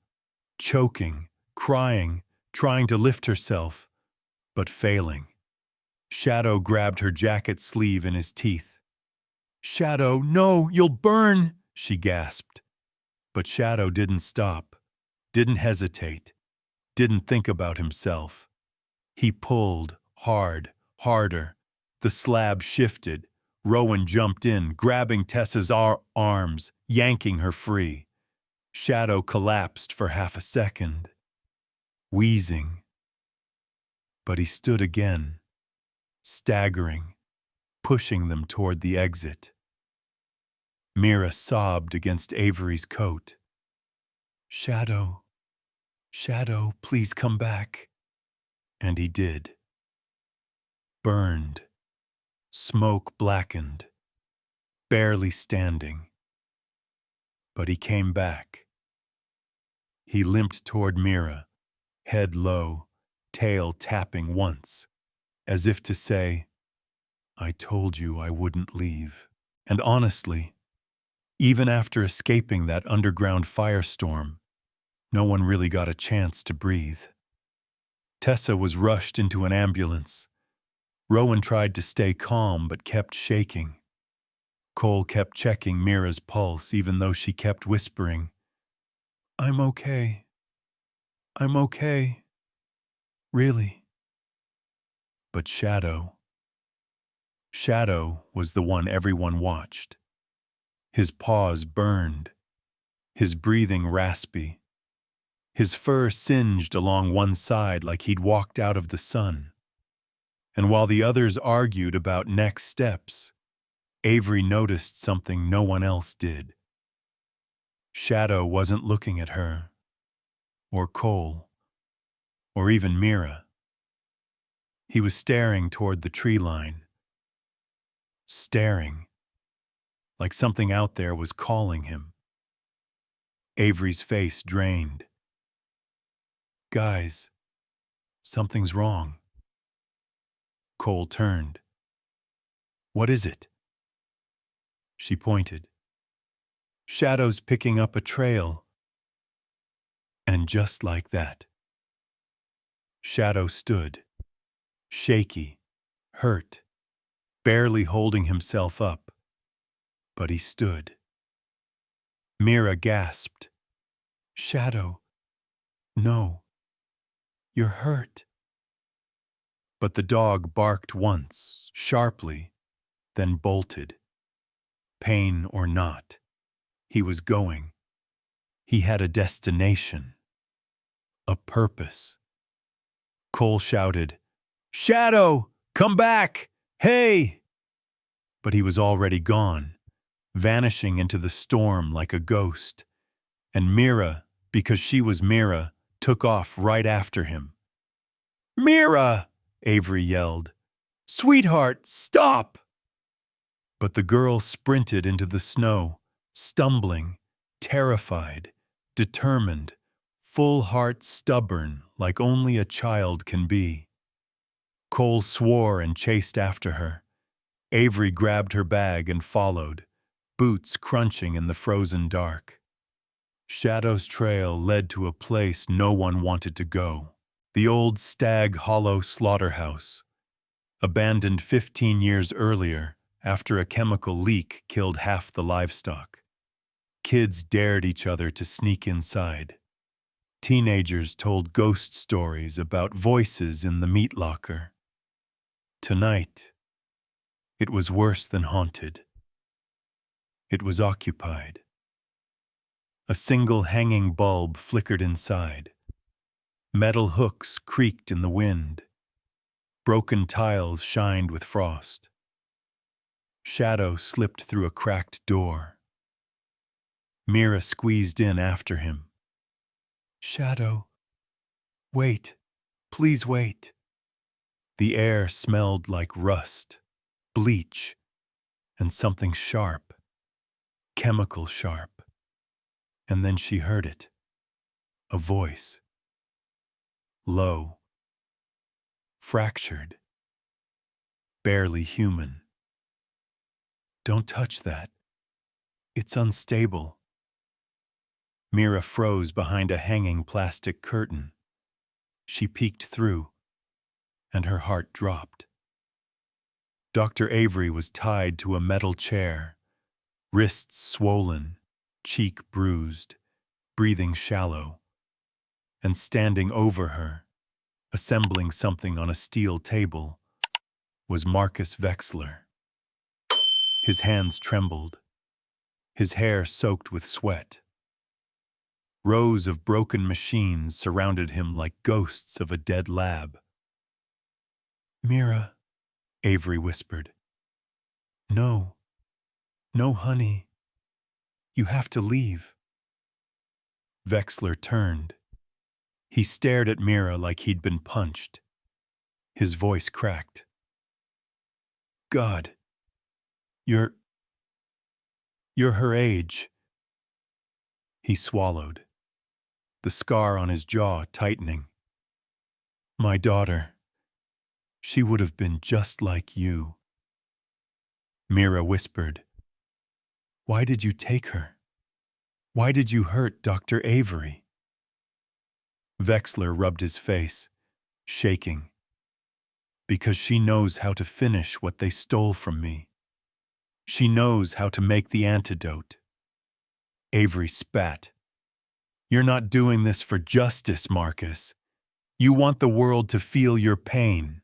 choking, crying, trying to lift herself, but failing. Shadow grabbed her jacket sleeve in his teeth. "Shadow, no, you'll burn," she gasped. But Shadow didn't stop, didn't hesitate, didn't think about himself. He pulled, hard, harder. The slab shifted. Rowan jumped in, grabbing Tessa's arms, yanking her free. Shadow collapsed for half a second, wheezing. But he stood again, staggering, pushing them toward the exit. Mira sobbed against Avery's coat. Shadow, please come back." And he did. Burned, smoke blackened, barely standing. But he came back. He limped toward Mira, head low, tail tapping once, as if to say, "I told you I wouldn't leave." And honestly, even after escaping that underground firestorm, no one really got a chance to breathe. Tessa was rushed into an ambulance. Rowan tried to stay calm but kept shaking. Cole kept checking Mira's pulse even though she kept whispering, I'm okay. Really." But Shadow was the one everyone watched. His paws burned, his breathing raspy, his fur singed along one side like he'd walked out of the sun. And while the others argued about next steps, Avery noticed something no one else did. Shadow wasn't looking at her, or Cole, or even Mira. He was staring toward the tree line. Staring, like something out there was calling him. Avery's face drained. "Guys, something's wrong." Cole turned. "What is it?" She pointed. "Shadow's picking up a trail. And just like that, Shadow stood, shaky, hurt, barely holding himself up, but he stood. Mira gasped, "Shadow, no, you're hurt." But the dog barked once, sharply, then bolted. Pain or not, he was going. He had a destination, a purpose. Cole shouted, "Shadow, come back! Hey!" But he was already gone, vanishing into the storm like a ghost. And Mira, because she was Mira, took off right after him. "Mira!" Avery yelled. "Sweetheart, stop!" But the girl sprinted into the snow, stumbling, terrified, determined, full heart stubborn like only a child can be. Cole swore and chased after her. Avery grabbed her bag and followed, boots crunching in the frozen dark. Shadow's trail led to a place no one wanted to go. The old Stag Hollow slaughterhouse, abandoned 15 years earlier after a chemical leak killed half the livestock. Kids dared each other to sneak inside. Teenagers told ghost stories about voices in the meat locker. Tonight, it was worse than haunted. It was occupied. A single hanging bulb flickered inside. Metal hooks creaked in the wind. Broken tiles shined with frost. Shadow slipped through a cracked door. Mira squeezed in after him. "Shadow, wait, please wait." The air smelled like rust, bleach, and something sharp, chemical sharp. And then she heard it, a voice. Low, fractured, barely human. "Don't touch that. It's unstable." Mira froze behind a hanging plastic curtain. She peeked through, and her heart dropped. Dr. Avery was tied to a metal chair, wrists swollen, cheek bruised, breathing shallow. And standing over her, assembling something on a steel table, was Marcus Wexler. His hands trembled, his hair soaked with sweat. Rows of broken machines surrounded him like ghosts of a dead lab. "Mira," Avery whispered. "No, no, honey. You have to leave." Wexler turned. He stared at Mira like he'd been punched. His voice cracked. "God, you're her age." He swallowed, the scar on his jaw tightening. "My daughter, she would have been just like you." Mira whispered, "Why did you take her? Why did you hurt Dr. Avery?" Wexler rubbed his face, shaking. "Because she knows how to finish what they stole from me. She knows how to make the antidote." Avery spat. "You're not doing this for justice, Marcus. You want the world to feel your pain."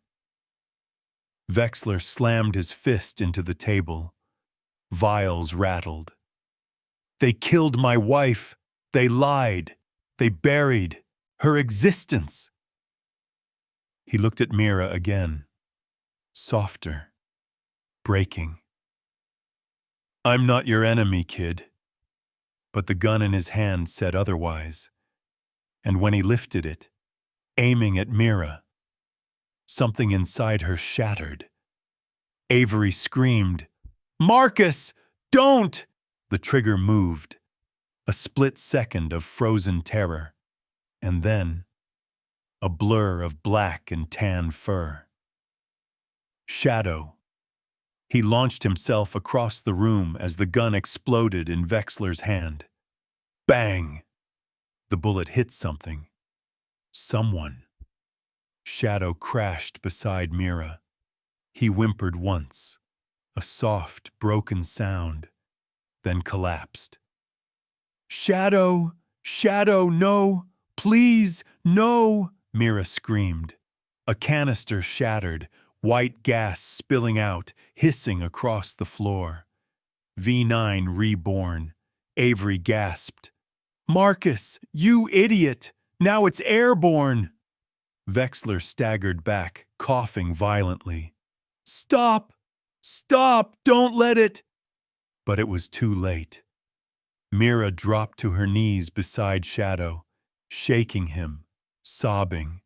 Wexler slammed his fist into the table. Vials rattled. "They killed my wife. They lied. They buried her existence." He looked at Mira again, softer, breaking. "I'm not your enemy, kid." But the gun in his hand said otherwise. And when he lifted it, aiming at Mira, something inside her shattered. Avery screamed, "Marcus, don't!" The trigger moved. A split second of frozen terror. And then, a blur of black and tan fur. Shadow. He launched himself across the room as the gun exploded in Wexler's hand. Bang! The bullet hit something. Someone. Shadow crashed beside Mira. He whimpered once, a soft, broken sound, then collapsed. "Shadow! Shadow, no! Please, no!" Mira screamed. A canister shattered, white gas spilling out, hissing across the floor. V9 reborn. Avery gasped. "Marcus, you idiot! Now it's airborne!" Wexler staggered back, coughing violently. "Stop! Stop! Don't let it!" But it was too late. Mira dropped to her knees beside Shadow, shaking him, sobbing.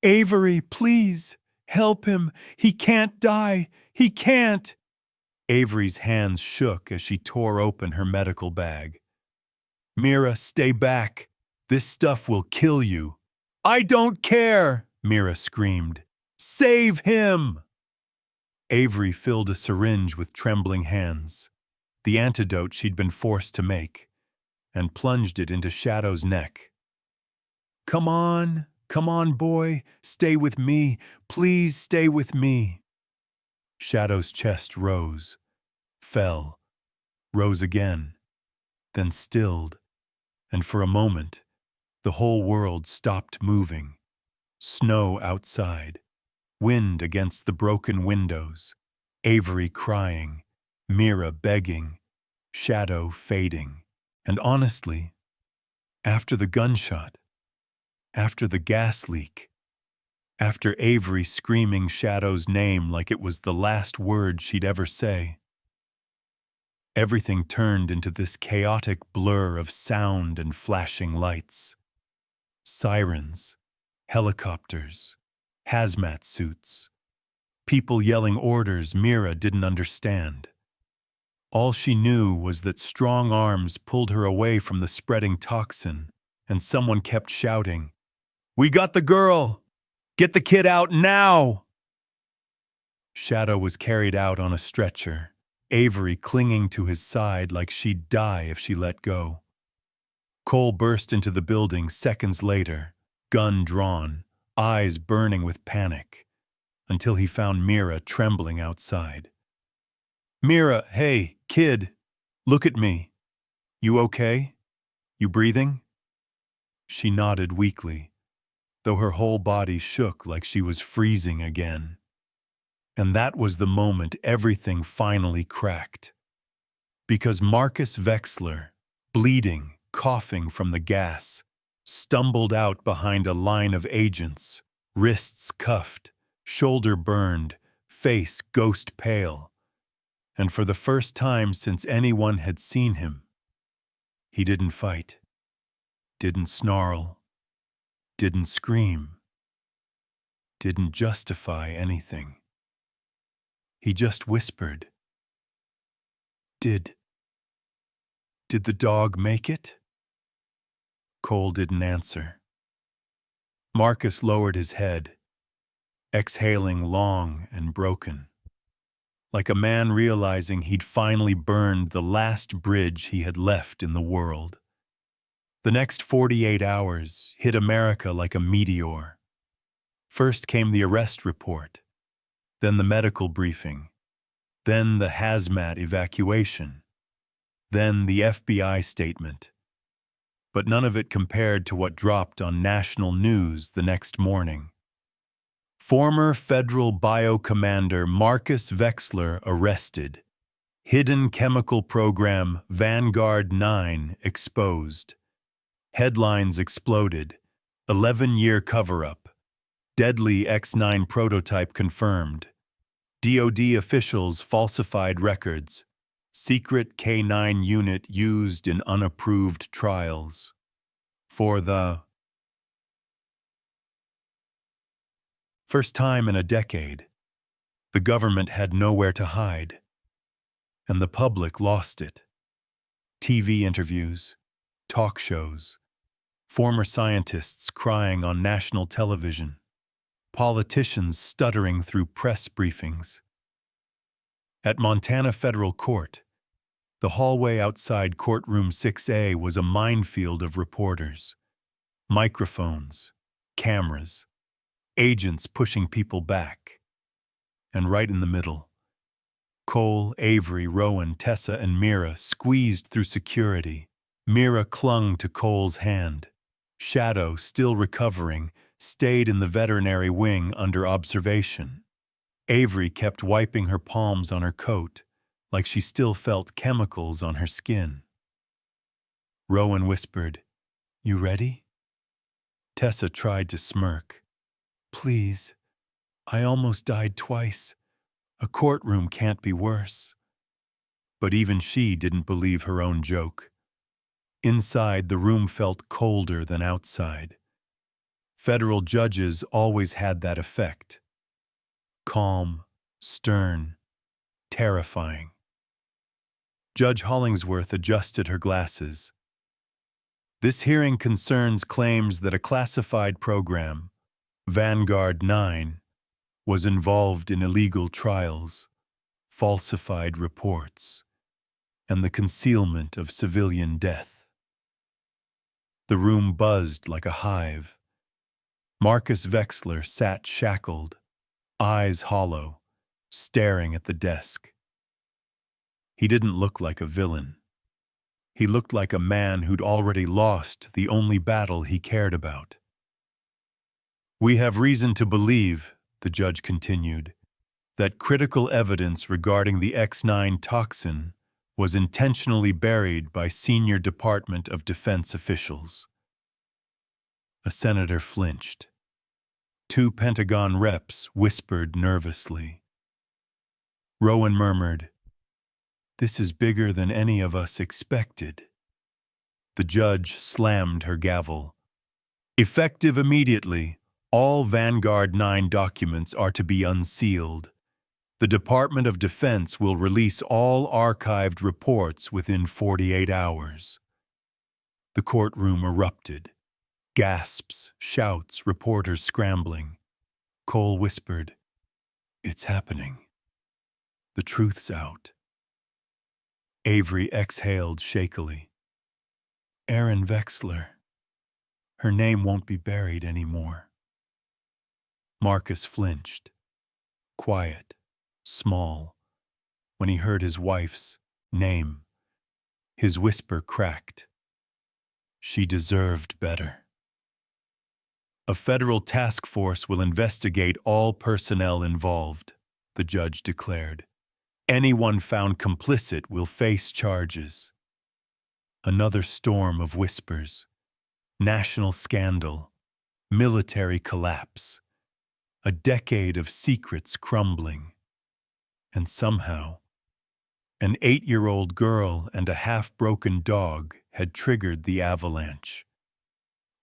"Avery, please, help him. He can't die. He can't." Avery's hands shook as she tore open her medical bag. "Mira, stay back. This stuff will kill you." "I don't care," Mira screamed. "Save him!" Avery filled a syringe with trembling hands, the antidote she'd been forced to make, and plunged it into Shadow's neck. Come on, boy, stay with me. Please stay with me." Shadow's chest rose, fell, rose again, then stilled, and for a moment, the whole world stopped moving. Snow outside, wind against the broken windows, Avery crying, Mira begging, Shadow fading. And honestly, after the gunshot, after the gas leak, after Avery screaming Shadow's name like it was the last word she'd ever say, everything turned into this chaotic blur of sound and flashing lights. Sirens, helicopters, hazmat suits, people yelling orders Mira didn't understand. All she knew was that strong arms pulled her away from the spreading toxin, and someone kept shouting, "We got the girl! Get the kid out now!" Shadow was carried out on a stretcher, Avery clinging to his side like she'd die if she let go. Cole burst into the building seconds later, gun drawn, eyes burning with panic, until he found Mira trembling outside. "Mira, hey, kid, look at me. You okay? You breathing?" She nodded weakly, though her whole body shook like she was freezing again. And that was the moment everything finally cracked. Because Marcus Wexler, bleeding, coughing from the gas, stumbled out behind a line of agents, wrists cuffed, shoulder burned, face ghost pale. And for the first time since anyone had seen him, he didn't fight, didn't snarl, didn't scream, didn't justify anything. He just whispered, Did the dog make it?" Cole didn't answer. Marcus lowered his head, exhaling long and broken, like a man realizing he'd finally burned the last bridge he had left in the world. The next 48 hours hit America like a meteor. First came the arrest report, then the medical briefing, then the hazmat evacuation, then the FBI statement. But none of it compared to what dropped on national news the next morning. Former federal bio commander Marcus Wexler arrested. Hidden chemical program Vanguard 9 exposed. Headlines exploded. 11-year cover-up. Deadly X9 prototype confirmed. DoD officials falsified records. Secret K9 unit used in unapproved trials. For the first time in a decade, the government had nowhere to hide, and the public lost it. TV interviews, talk shows, former scientists crying on national television, politicians stuttering through press briefings. At Montana Federal Court, The hallway outside courtroom 6A was a minefield of reporters, microphones, cameras, agents pushing people back. And right in the middle, Cole, Avery, Rowan, Tessa, and Mira squeezed through security. Mira clung to Cole's hand. Shadow, still recovering, stayed in the veterinary wing under observation. Avery kept wiping her palms on her coat, like she still felt chemicals on her skin. Rowan whispered, "You ready?" Tessa tried to smirk. "Please, I almost died twice. A courtroom can't be worse." But even she didn't believe her own joke. Inside, the room felt colder than outside. Federal judges always had that effect. Calm, stern, terrifying. Judge Hollingsworth adjusted her glasses. This hearing concerns claims that a classified program, Vanguard 9, was involved in illegal trials, falsified reports, and the concealment of civilian death. The room buzzed like a hive. Marcus Wexler sat shackled, eyes hollow, staring at the desk. He didn't look like a villain. He looked like a man who'd already lost the only battle he cared about. "We have reason to believe," the judge continued, "that critical evidence regarding the X9 toxin was intentionally buried by senior Department of Defense officials." A senator flinched. Two Pentagon reps whispered nervously. Rowan murmured, "This is bigger than any of us expected." The judge slammed her gavel. "Effective immediately, all Vanguard 9 documents are to be unsealed. The Department of Defense will release all archived reports within 48 hours. The courtroom erupted. Gasps, shouts, reporters scrambling. Cole whispered, "It's happening. The truth's out." Avery exhaled shakily. "Erin Wexler. Her name won't be buried anymore." Marcus flinched. Quiet, small. When he heard his wife's name, his whisper cracked. She deserved better. "A federal task force will investigate all personnel involved," the judge declared. "Anyone found complicit will face charges." Another storm of whispers. National scandal. Military collapse. A decade of secrets crumbling. And somehow, an 8-year-old girl and a half-broken dog had triggered the avalanche.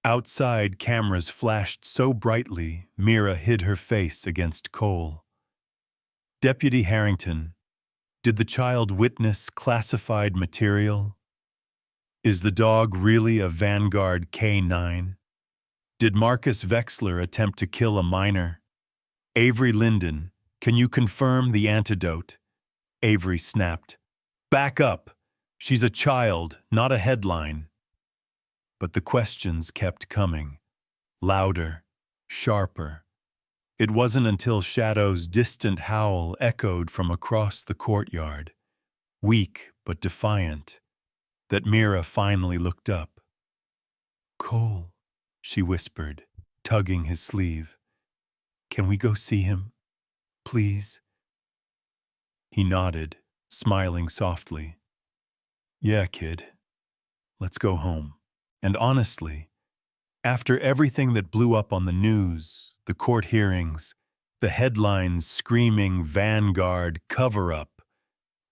Outside, cameras flashed so brightly, Mira hid her face against Cole. "Deputy Harrington, did the child witness classified material? Is the dog really a Vanguard K9? Did Marcus Wexler attempt to kill a minor? Avery Linden, can you confirm the antidote?" Avery snapped. "Back up! She's a child, not a headline." But the questions kept coming. Louder, sharper. It wasn't until Shadow's distant howl echoed from across the courtyard, weak but defiant, that Mira finally looked up. "Cole," she whispered, tugging his sleeve. "Can we go see him? Please?" He nodded, smiling softly. "Yeah, kid. Let's go home." And honestly, after everything that blew up on the news, the court hearings, the headlines screaming Vanguard cover-up,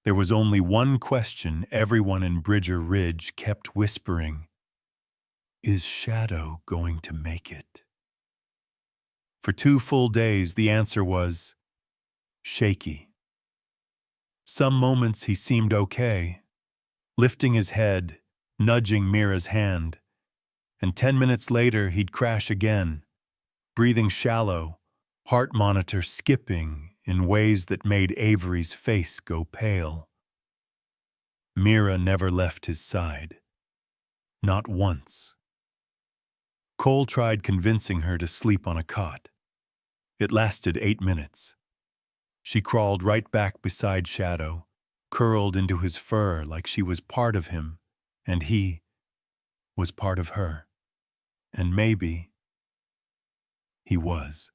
there was only one question everyone in Bridger Ridge kept whispering. Is Shadow going to make it? For 2 full days, the answer was shaky. Some moments he seemed okay, lifting his head, nudging Mira's hand, and 10 minutes later he'd crash again, breathing shallow, heart monitor skipping in ways that made Avery's face go pale. Mira never left his side. Not once. Cole tried convincing her to sleep on a cot. It lasted 8 minutes. She crawled right back beside Shadow, curled into his fur like she was part of him, and he was part of her. And maybe he was.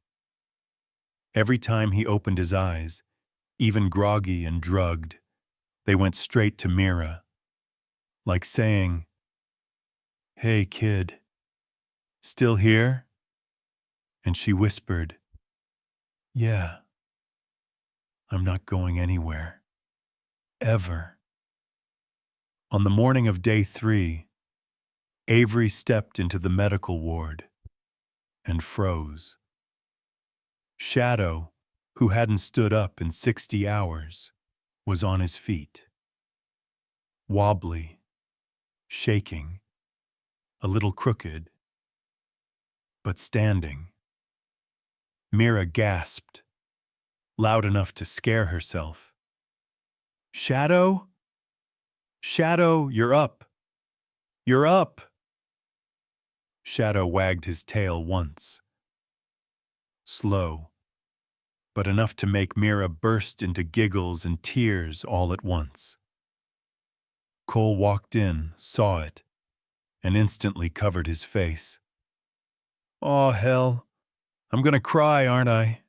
Every time he opened his eyes, even groggy and drugged, they went straight to Mira, like saying, "Hey, kid, still here?" And she whispered, "Yeah, I'm not going anywhere. Ever." On the morning of day 3, Avery stepped into the medical ward and froze. Shadow, who hadn't stood up in 60 hours, was on his feet. Wobbly, shaking, a little crooked, but standing. Mira gasped, loud enough to scare herself. "Shadow? Shadow, you're up! You're up!" Shadow wagged his tail once. Slow, but enough to make Mira burst into giggles and tears all at once. Cole walked in, saw it, and instantly covered his face. "Aw, hell, I'm gonna cry, aren't I?"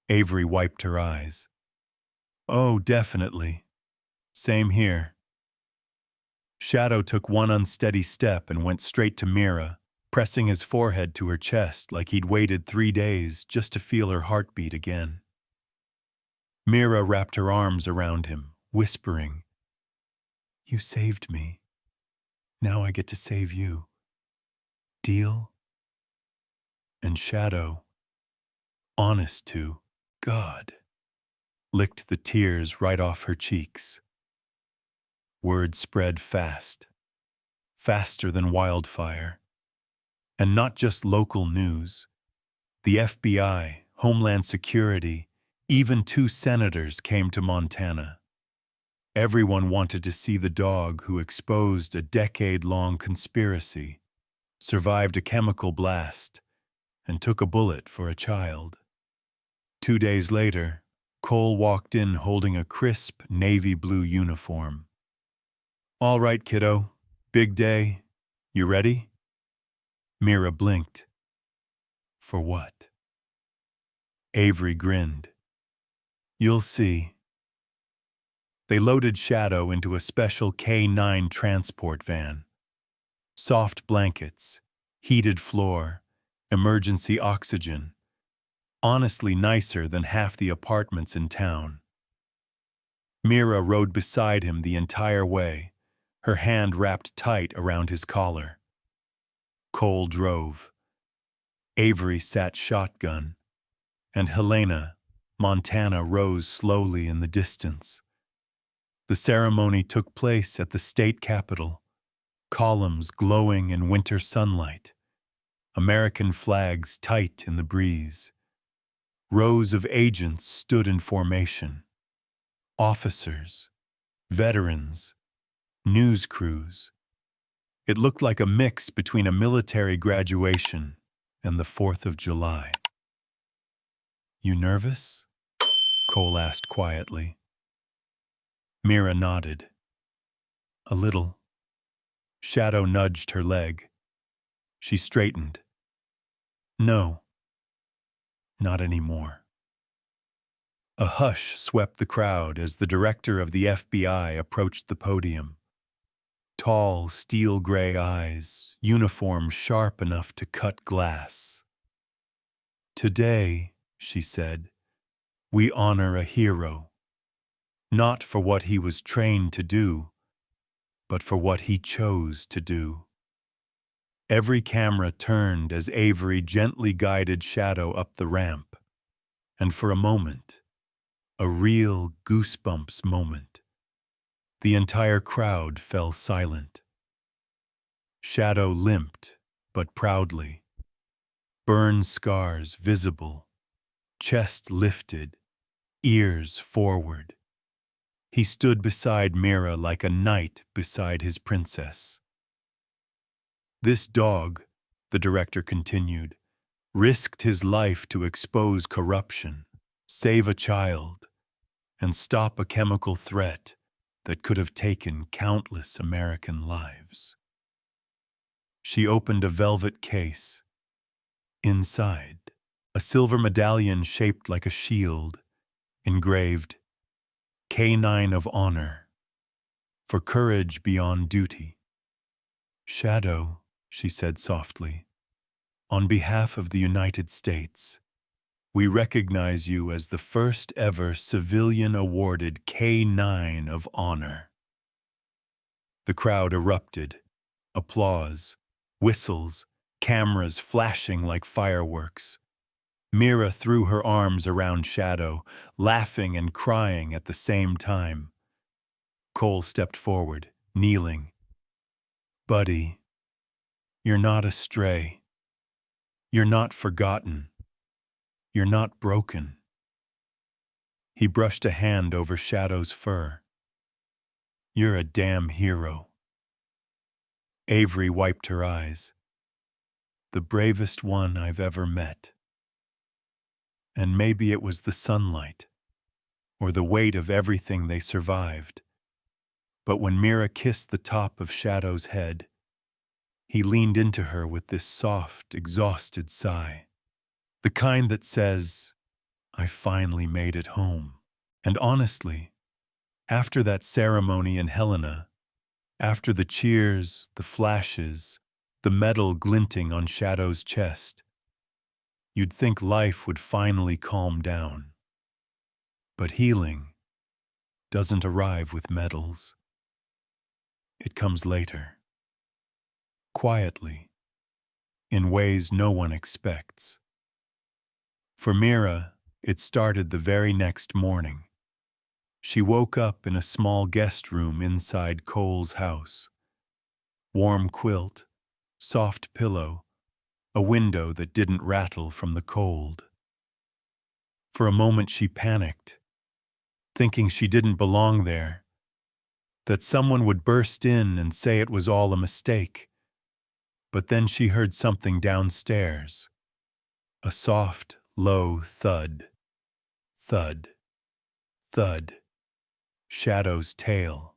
Avery wiped her eyes. "Oh, definitely. Same here." Shadow took one unsteady step and went straight to Mira, pressing his forehead to her chest like he'd waited 3 days just to feel her heartbeat again. Mira wrapped her arms around him, whispering, "You saved me. Now I get to save you. Deal?" And Shadow, honest to God, licked the tears right off her cheeks. Word spread fast, faster than wildfire. And not just local news. The FBI, Homeland Security, even 2 senators came to Montana. Everyone wanted to see the dog who exposed a decade-long conspiracy, survived a chemical blast, and took a bullet for a child. 2 days later, Cole walked in holding a crisp navy blue uniform. "All right, kiddo. Big day. You ready?" Mira blinked. "For what?" Avery grinned. "You'll see." They loaded Shadow into a special K9 transport van. Soft blankets, heated floor, emergency oxygen. Honestly nicer than half the apartments in town. Mira rode beside him the entire way, her hand wrapped tight around his collar. Cole drove. Avery sat shotgun, and Helena, Montana, rose slowly in the distance. The ceremony took place at the state capitol, columns glowing in winter sunlight, American flags tight in the breeze. Rows of agents stood in formation. Officers, veterans, news crews. It looked like a mix between a military graduation and the 4th of July. "You nervous?" Cole asked quietly. Mira nodded. "A little." Shadow nudged her leg. She straightened. "No, not anymore." A hush swept the crowd as the director of the FBI approached the podium. Tall, steel-gray eyes, uniform sharp enough to cut glass. "Today," she said, "we honor a hero. Not for what he was trained to do, but for what he chose to do." Every camera turned as Avery gently guided Shadow up the ramp. And for a moment, a real goosebumps moment, the entire crowd fell silent. Shadow limped, but proudly. Burn scars visible, chest lifted, ears forward. He stood beside Mira like a knight beside his princess. This dog, the director continued, risked his life to expose corruption, save a child, and stop a chemical threat that could have taken countless American lives. She opened a velvet case. Inside, a silver medallion shaped like a shield, engraved K9 of Honor, for courage beyond duty. Shadow, she said softly, on behalf of the United States, we recognize you as the first ever civilian awarded K9 of Honor. The crowd erupted. Applause, whistles, cameras flashing like fireworks. Mira threw her arms around Shadow, laughing and crying at the same time. Cole stepped forward, kneeling. Buddy, you're not a stray. You're not forgotten. You're not broken. He brushed a hand over Shadow's fur. You're a damn hero. Avery wiped her eyes. The bravest one I've ever met. And maybe it was the sunlight, or the weight of everything they survived. But when Mira kissed the top of Shadow's head, he leaned into her with this soft, exhausted sigh. The kind that says, I finally made it home. And honestly, after that ceremony in Helena, after the cheers, the flashes, the metal glinting on Shadow's chest, you'd think life would finally calm down. But healing doesn't arrive with medals. It comes later. Quietly, in ways no one expects. For Mira, it started the very next morning. She woke up in a small guest room inside Cole's house. Warm quilt, soft pillow, a window that didn't rattle from the cold. For a moment she panicked, thinking she didn't belong there, that someone would burst in and say it was all a mistake. But then she heard something downstairs. A soft, low thud. Thud. Thud. Shadow's tail.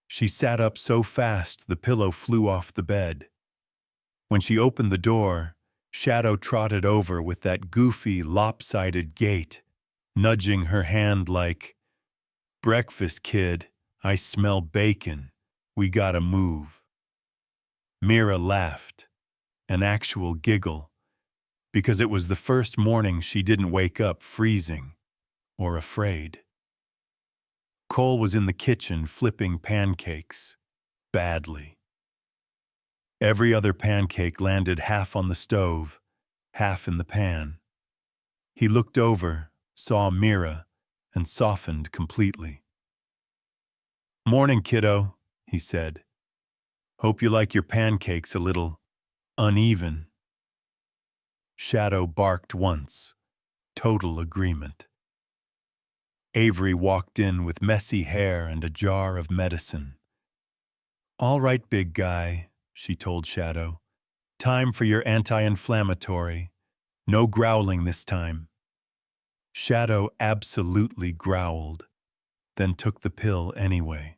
She sat up so fast the pillow flew off the bed. When she opened the door, Shadow trotted over with that goofy, lopsided gait, nudging her hand like, "Breakfast, kid. I smell bacon. We gotta move." Mira laughed, an actual giggle, because it was the first morning she didn't wake up freezing or afraid. Cole was in the kitchen flipping pancakes, badly. Every other pancake landed half on the stove, half in the pan. He looked over, saw Mira, and softened completely. "Morning, kiddo," he said. "Hope you like your pancakes a little uneven." Shadow barked once. Total agreement. Avery walked in with messy hair and a jar of medicine. "All right, big guy," she told Shadow. "Time for your anti-inflammatory. No growling this time." Shadow absolutely growled, then took the pill anyway.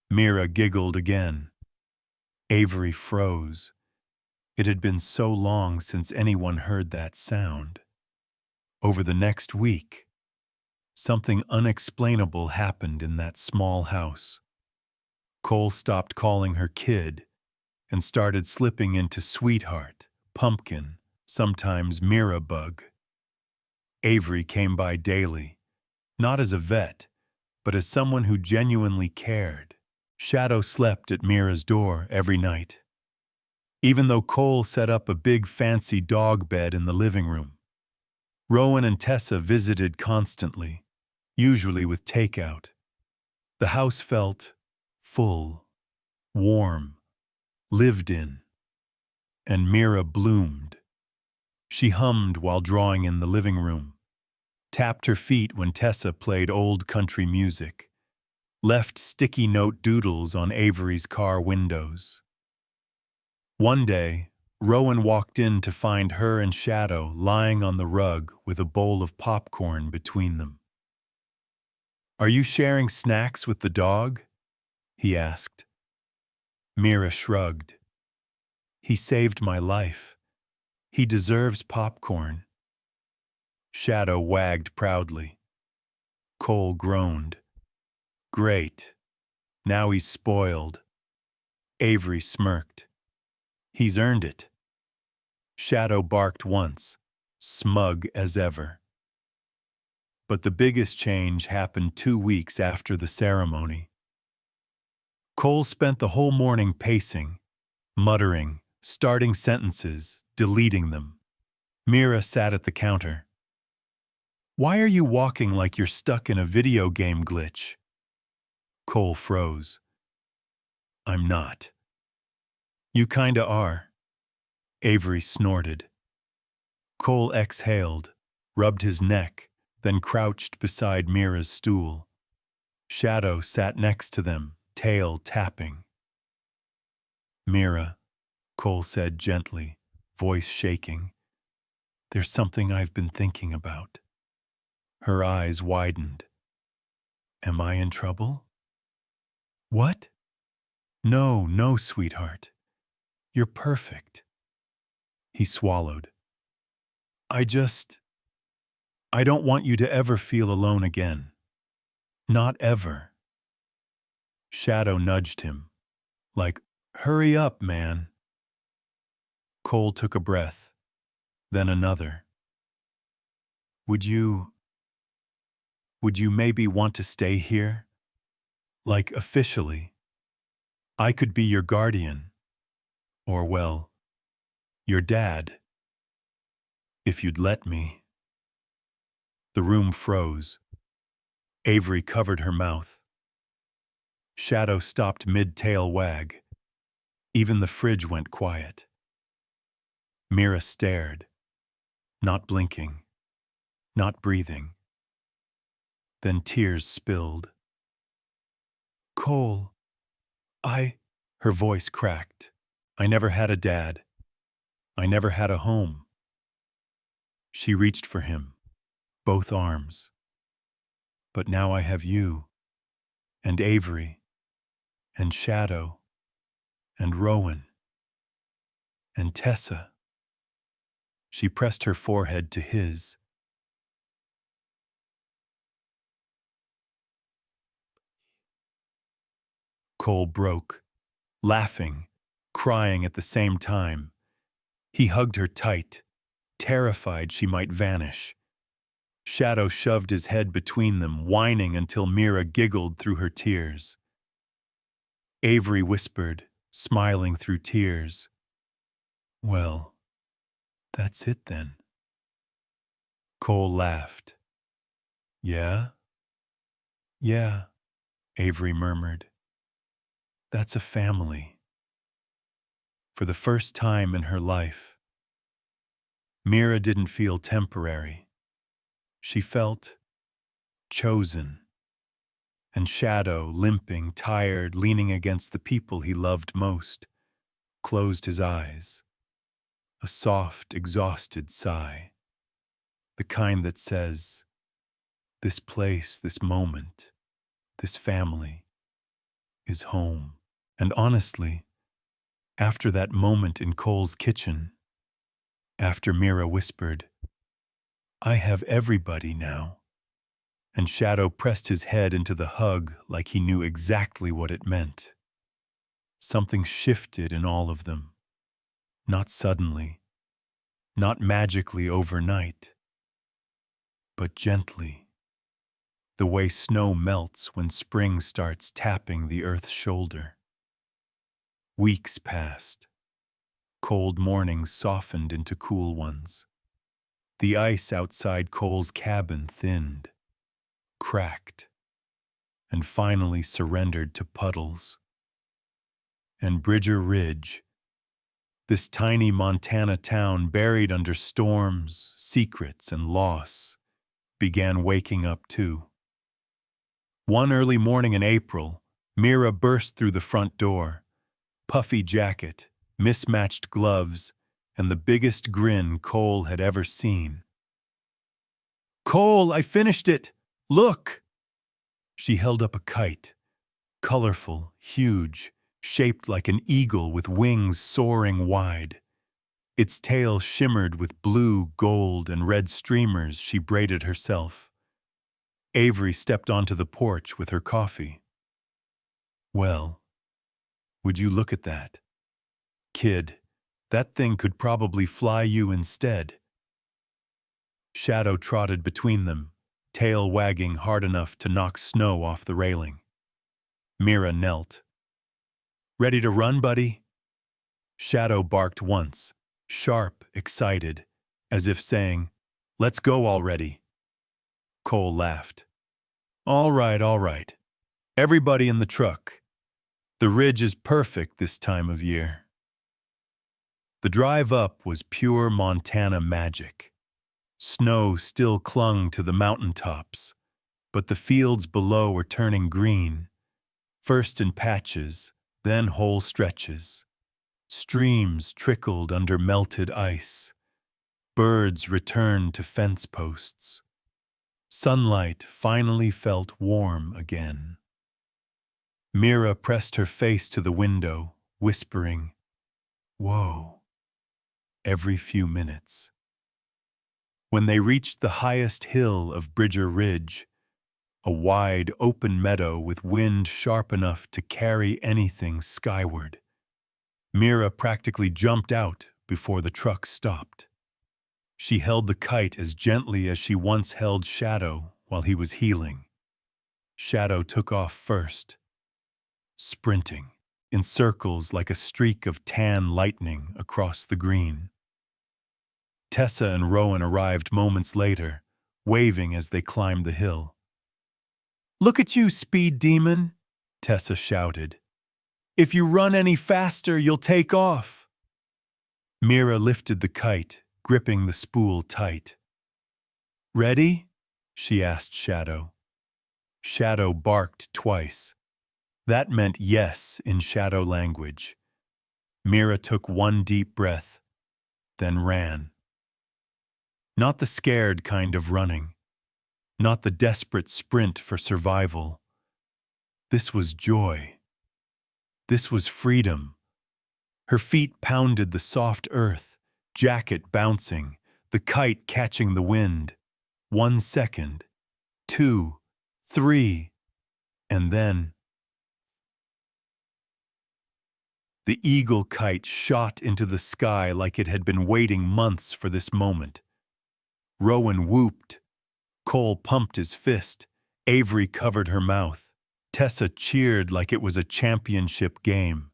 Mira giggled again. Avery froze. It had been so long since anyone heard that sound. Over the next week, something unexplainable happened in that small house. Cole stopped calling her kid and started slipping into sweetheart, pumpkin, sometimes Mira bug. Avery came by daily, not as a vet, but as someone who genuinely cared. Shadow slept at Mira's door every night. Even though Cole set up a big fancy dog bed in the living room. Rowan and Tessa visited constantly, usually with takeout. The house felt full, warm, lived in, and Mira bloomed. She hummed while drawing in the living room. tapped her feet when Tessa played old country music, left sticky note doodles on Avery's car windows. One day, Rowan walked in to find her and Shadow lying on the rug with a bowl of popcorn between them. "Are you sharing snacks with the dog?" he asked. Mira shrugged. "He saved my life. He deserves popcorn." Shadow wagged proudly. Cole groaned. "Great. Now he's spoiled." Avery smirked. "He's earned it." Shadow barked once, smug as ever. But the biggest change happened 2 weeks after the ceremony. Cole spent the whole morning pacing, muttering, starting sentences, deleting them. Mira sat at the counter. "Why are you walking like you're stuck in a video game glitch?" Cole froze. "I'm not." "You kinda are." Avery snorted. Cole exhaled, rubbed his neck, then crouched beside Mira's stool. Shadow sat next to them, tail tapping. "Mira," Cole said gently, voice shaking, "there's something I've been thinking about." Her eyes widened. "Am I in trouble?" "What?" "No, no, sweetheart. You're perfect." He swallowed. I don't want you to ever feel alone again. Not ever." Shadow nudged him, like, "Hurry up, man." Cole took a breath, then another. Would you maybe want to stay here? Like, officially. I could be your guardian. Or, well, your dad. If you'd let me." The room froze. Avery covered her mouth. Shadow stopped mid-tail wag. Even the fridge went quiet. Mira stared, not blinking, not breathing. Then tears spilled. "Cole, her voice cracked. "I never had a dad. I never had a home." She reached for him, both arms. "But now I have you, and Avery, and Shadow, and Rowan, and Tessa." She pressed her forehead to his. Cole broke, laughing, crying at the same time. He hugged her tight, terrified she might vanish. Shadow shoved his head between them, whining until Mira giggled through her tears. Avery whispered, smiling through tears, "Well, that's it then." Cole laughed. "Yeah? Yeah," Avery murmured. "That's a family." For the first time in her life, Mira didn't feel temporary. She felt chosen. And Shadow, limping, tired, leaning against the people he loved most, closed his eyes. A soft, exhausted sigh. The kind that says, this place, this moment, this family is home. And honestly, after that moment in Cole's kitchen, after Mira whispered, "I have everybody now," and Shadow pressed his head into the hug like he knew exactly what it meant, something shifted in all of them. Not suddenly, not magically overnight, but gently, the way snow melts when spring starts tapping the earth's shoulder. Weeks passed. Cold mornings softened into cool ones. The ice outside Cole's cabin thinned, cracked, and finally surrendered to puddles. And Bridger Ridge, this tiny Montana town buried under storms, secrets, and loss, began waking up too. One early morning in April, Mira burst through the front door. Puffy jacket, mismatched gloves, and the biggest grin Cole had ever seen. "Cole, I finished it! Look!" She held up a kite, colorful, huge, shaped like an eagle with wings soaring wide. Its tail shimmered with blue, gold, and red streamers she braided herself. Avery stepped onto the porch with her coffee. "Well, would you look at that? Kid, that thing could probably fly you instead." Shadow trotted between them, tail wagging hard enough to knock snow off the railing. Mira knelt. "Ready to run, buddy?" Shadow barked once, sharp, excited, as if saying, "Let's go already." Cole laughed. All right. Everybody in the truck. The ridge is perfect this time of year." The drive up was pure Montana magic. Snow still clung to the mountaintops, but the fields below were turning green, first in patches, then whole stretches. Streams trickled under melted ice. Birds returned to fence posts. Sunlight finally felt warm again. Mira pressed her face to the window, whispering, "Whoa," every few minutes. When they reached the highest hill of Bridger Ridge, a wide, open meadow with wind sharp enough to carry anything skyward, Mira practically jumped out before the truck stopped. She held the kite as gently as she once held Shadow while he was healing. Shadow took off first, sprinting in circles like a streak of tan lightning across the green. Tessa and Rowan arrived moments later, waving as they climbed the hill. "Look at you, speed demon," Tessa shouted. "If you run any faster, you'll take off." Mira lifted the kite, gripping the spool tight. "Ready?" she asked Shadow. Shadow barked twice. That meant yes in Shadow language. Mira took one deep breath, then ran. Not the scared kind of running, not the desperate sprint for survival. This was joy. This was freedom. Her feet pounded the soft earth, jacket bouncing, the kite catching the wind. 1 second, 2, 3, and then the eagle kite shot into the sky like it had been waiting months for this moment. Rowan whooped. Cole pumped his fist. Avery covered her mouth. Tessa cheered like it was a championship game.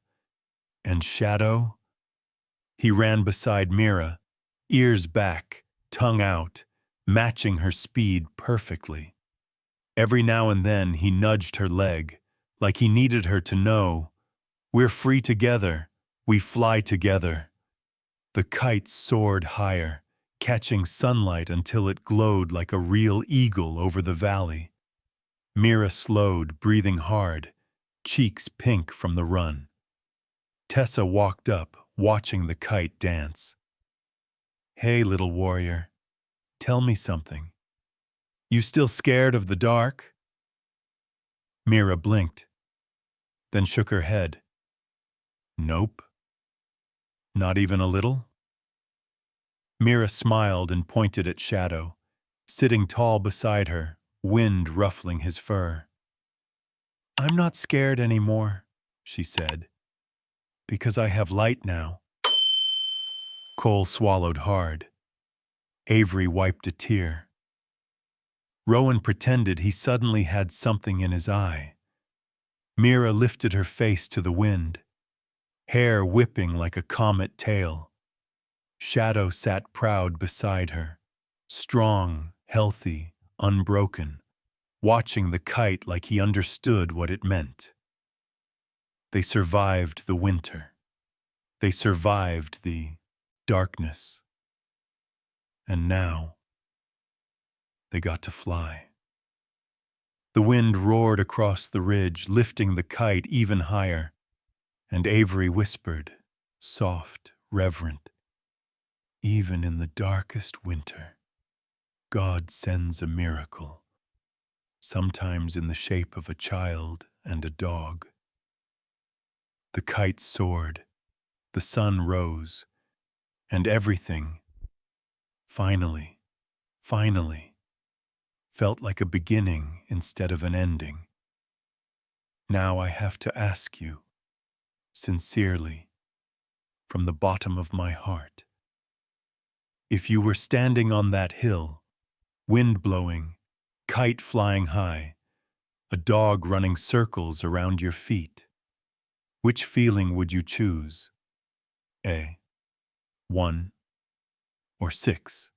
And Shadow? He ran beside Mira, ears back, tongue out, matching her speed perfectly. Every now and then he nudged her leg, like he needed her to know, "We're free together, we fly together." The kite soared higher, catching sunlight until it glowed like a real eagle over the valley. Mira slowed, breathing hard, cheeks pink from the run. Tessa walked up, watching the kite dance. "Hey, little warrior, tell me something. You still scared of the dark?" Mira blinked, then shook her head. "Nope. Not even a little?" Mira smiled and pointed at Shadow, sitting tall beside her, wind ruffling his fur. "I'm not scared anymore," she said, "because I have light now." Cole swallowed hard. Avery wiped a tear. Rowan pretended he suddenly had something in his eye. Mira lifted her face to the wind, hair whipping like a comet tail. Shadow sat proud beside her, strong, healthy, unbroken, watching the kite like he understood what it meant. They survived the winter. They survived the darkness. And now, They got to fly. The wind roared across the ridge, lifting the kite even higher, and Avery whispered, soft, reverent, even in the darkest winter, God sends a miracle, sometimes in the shape of a child and a dog. The kite soared, the sun rose, and everything, finally, felt like a beginning instead of an ending. Now I have to ask you, sincerely, from the bottom of my heart, if you were standing on that hill, wind blowing, kite flying high, a dog running circles around your feet, which feeling would you choose? A, 1, or 6?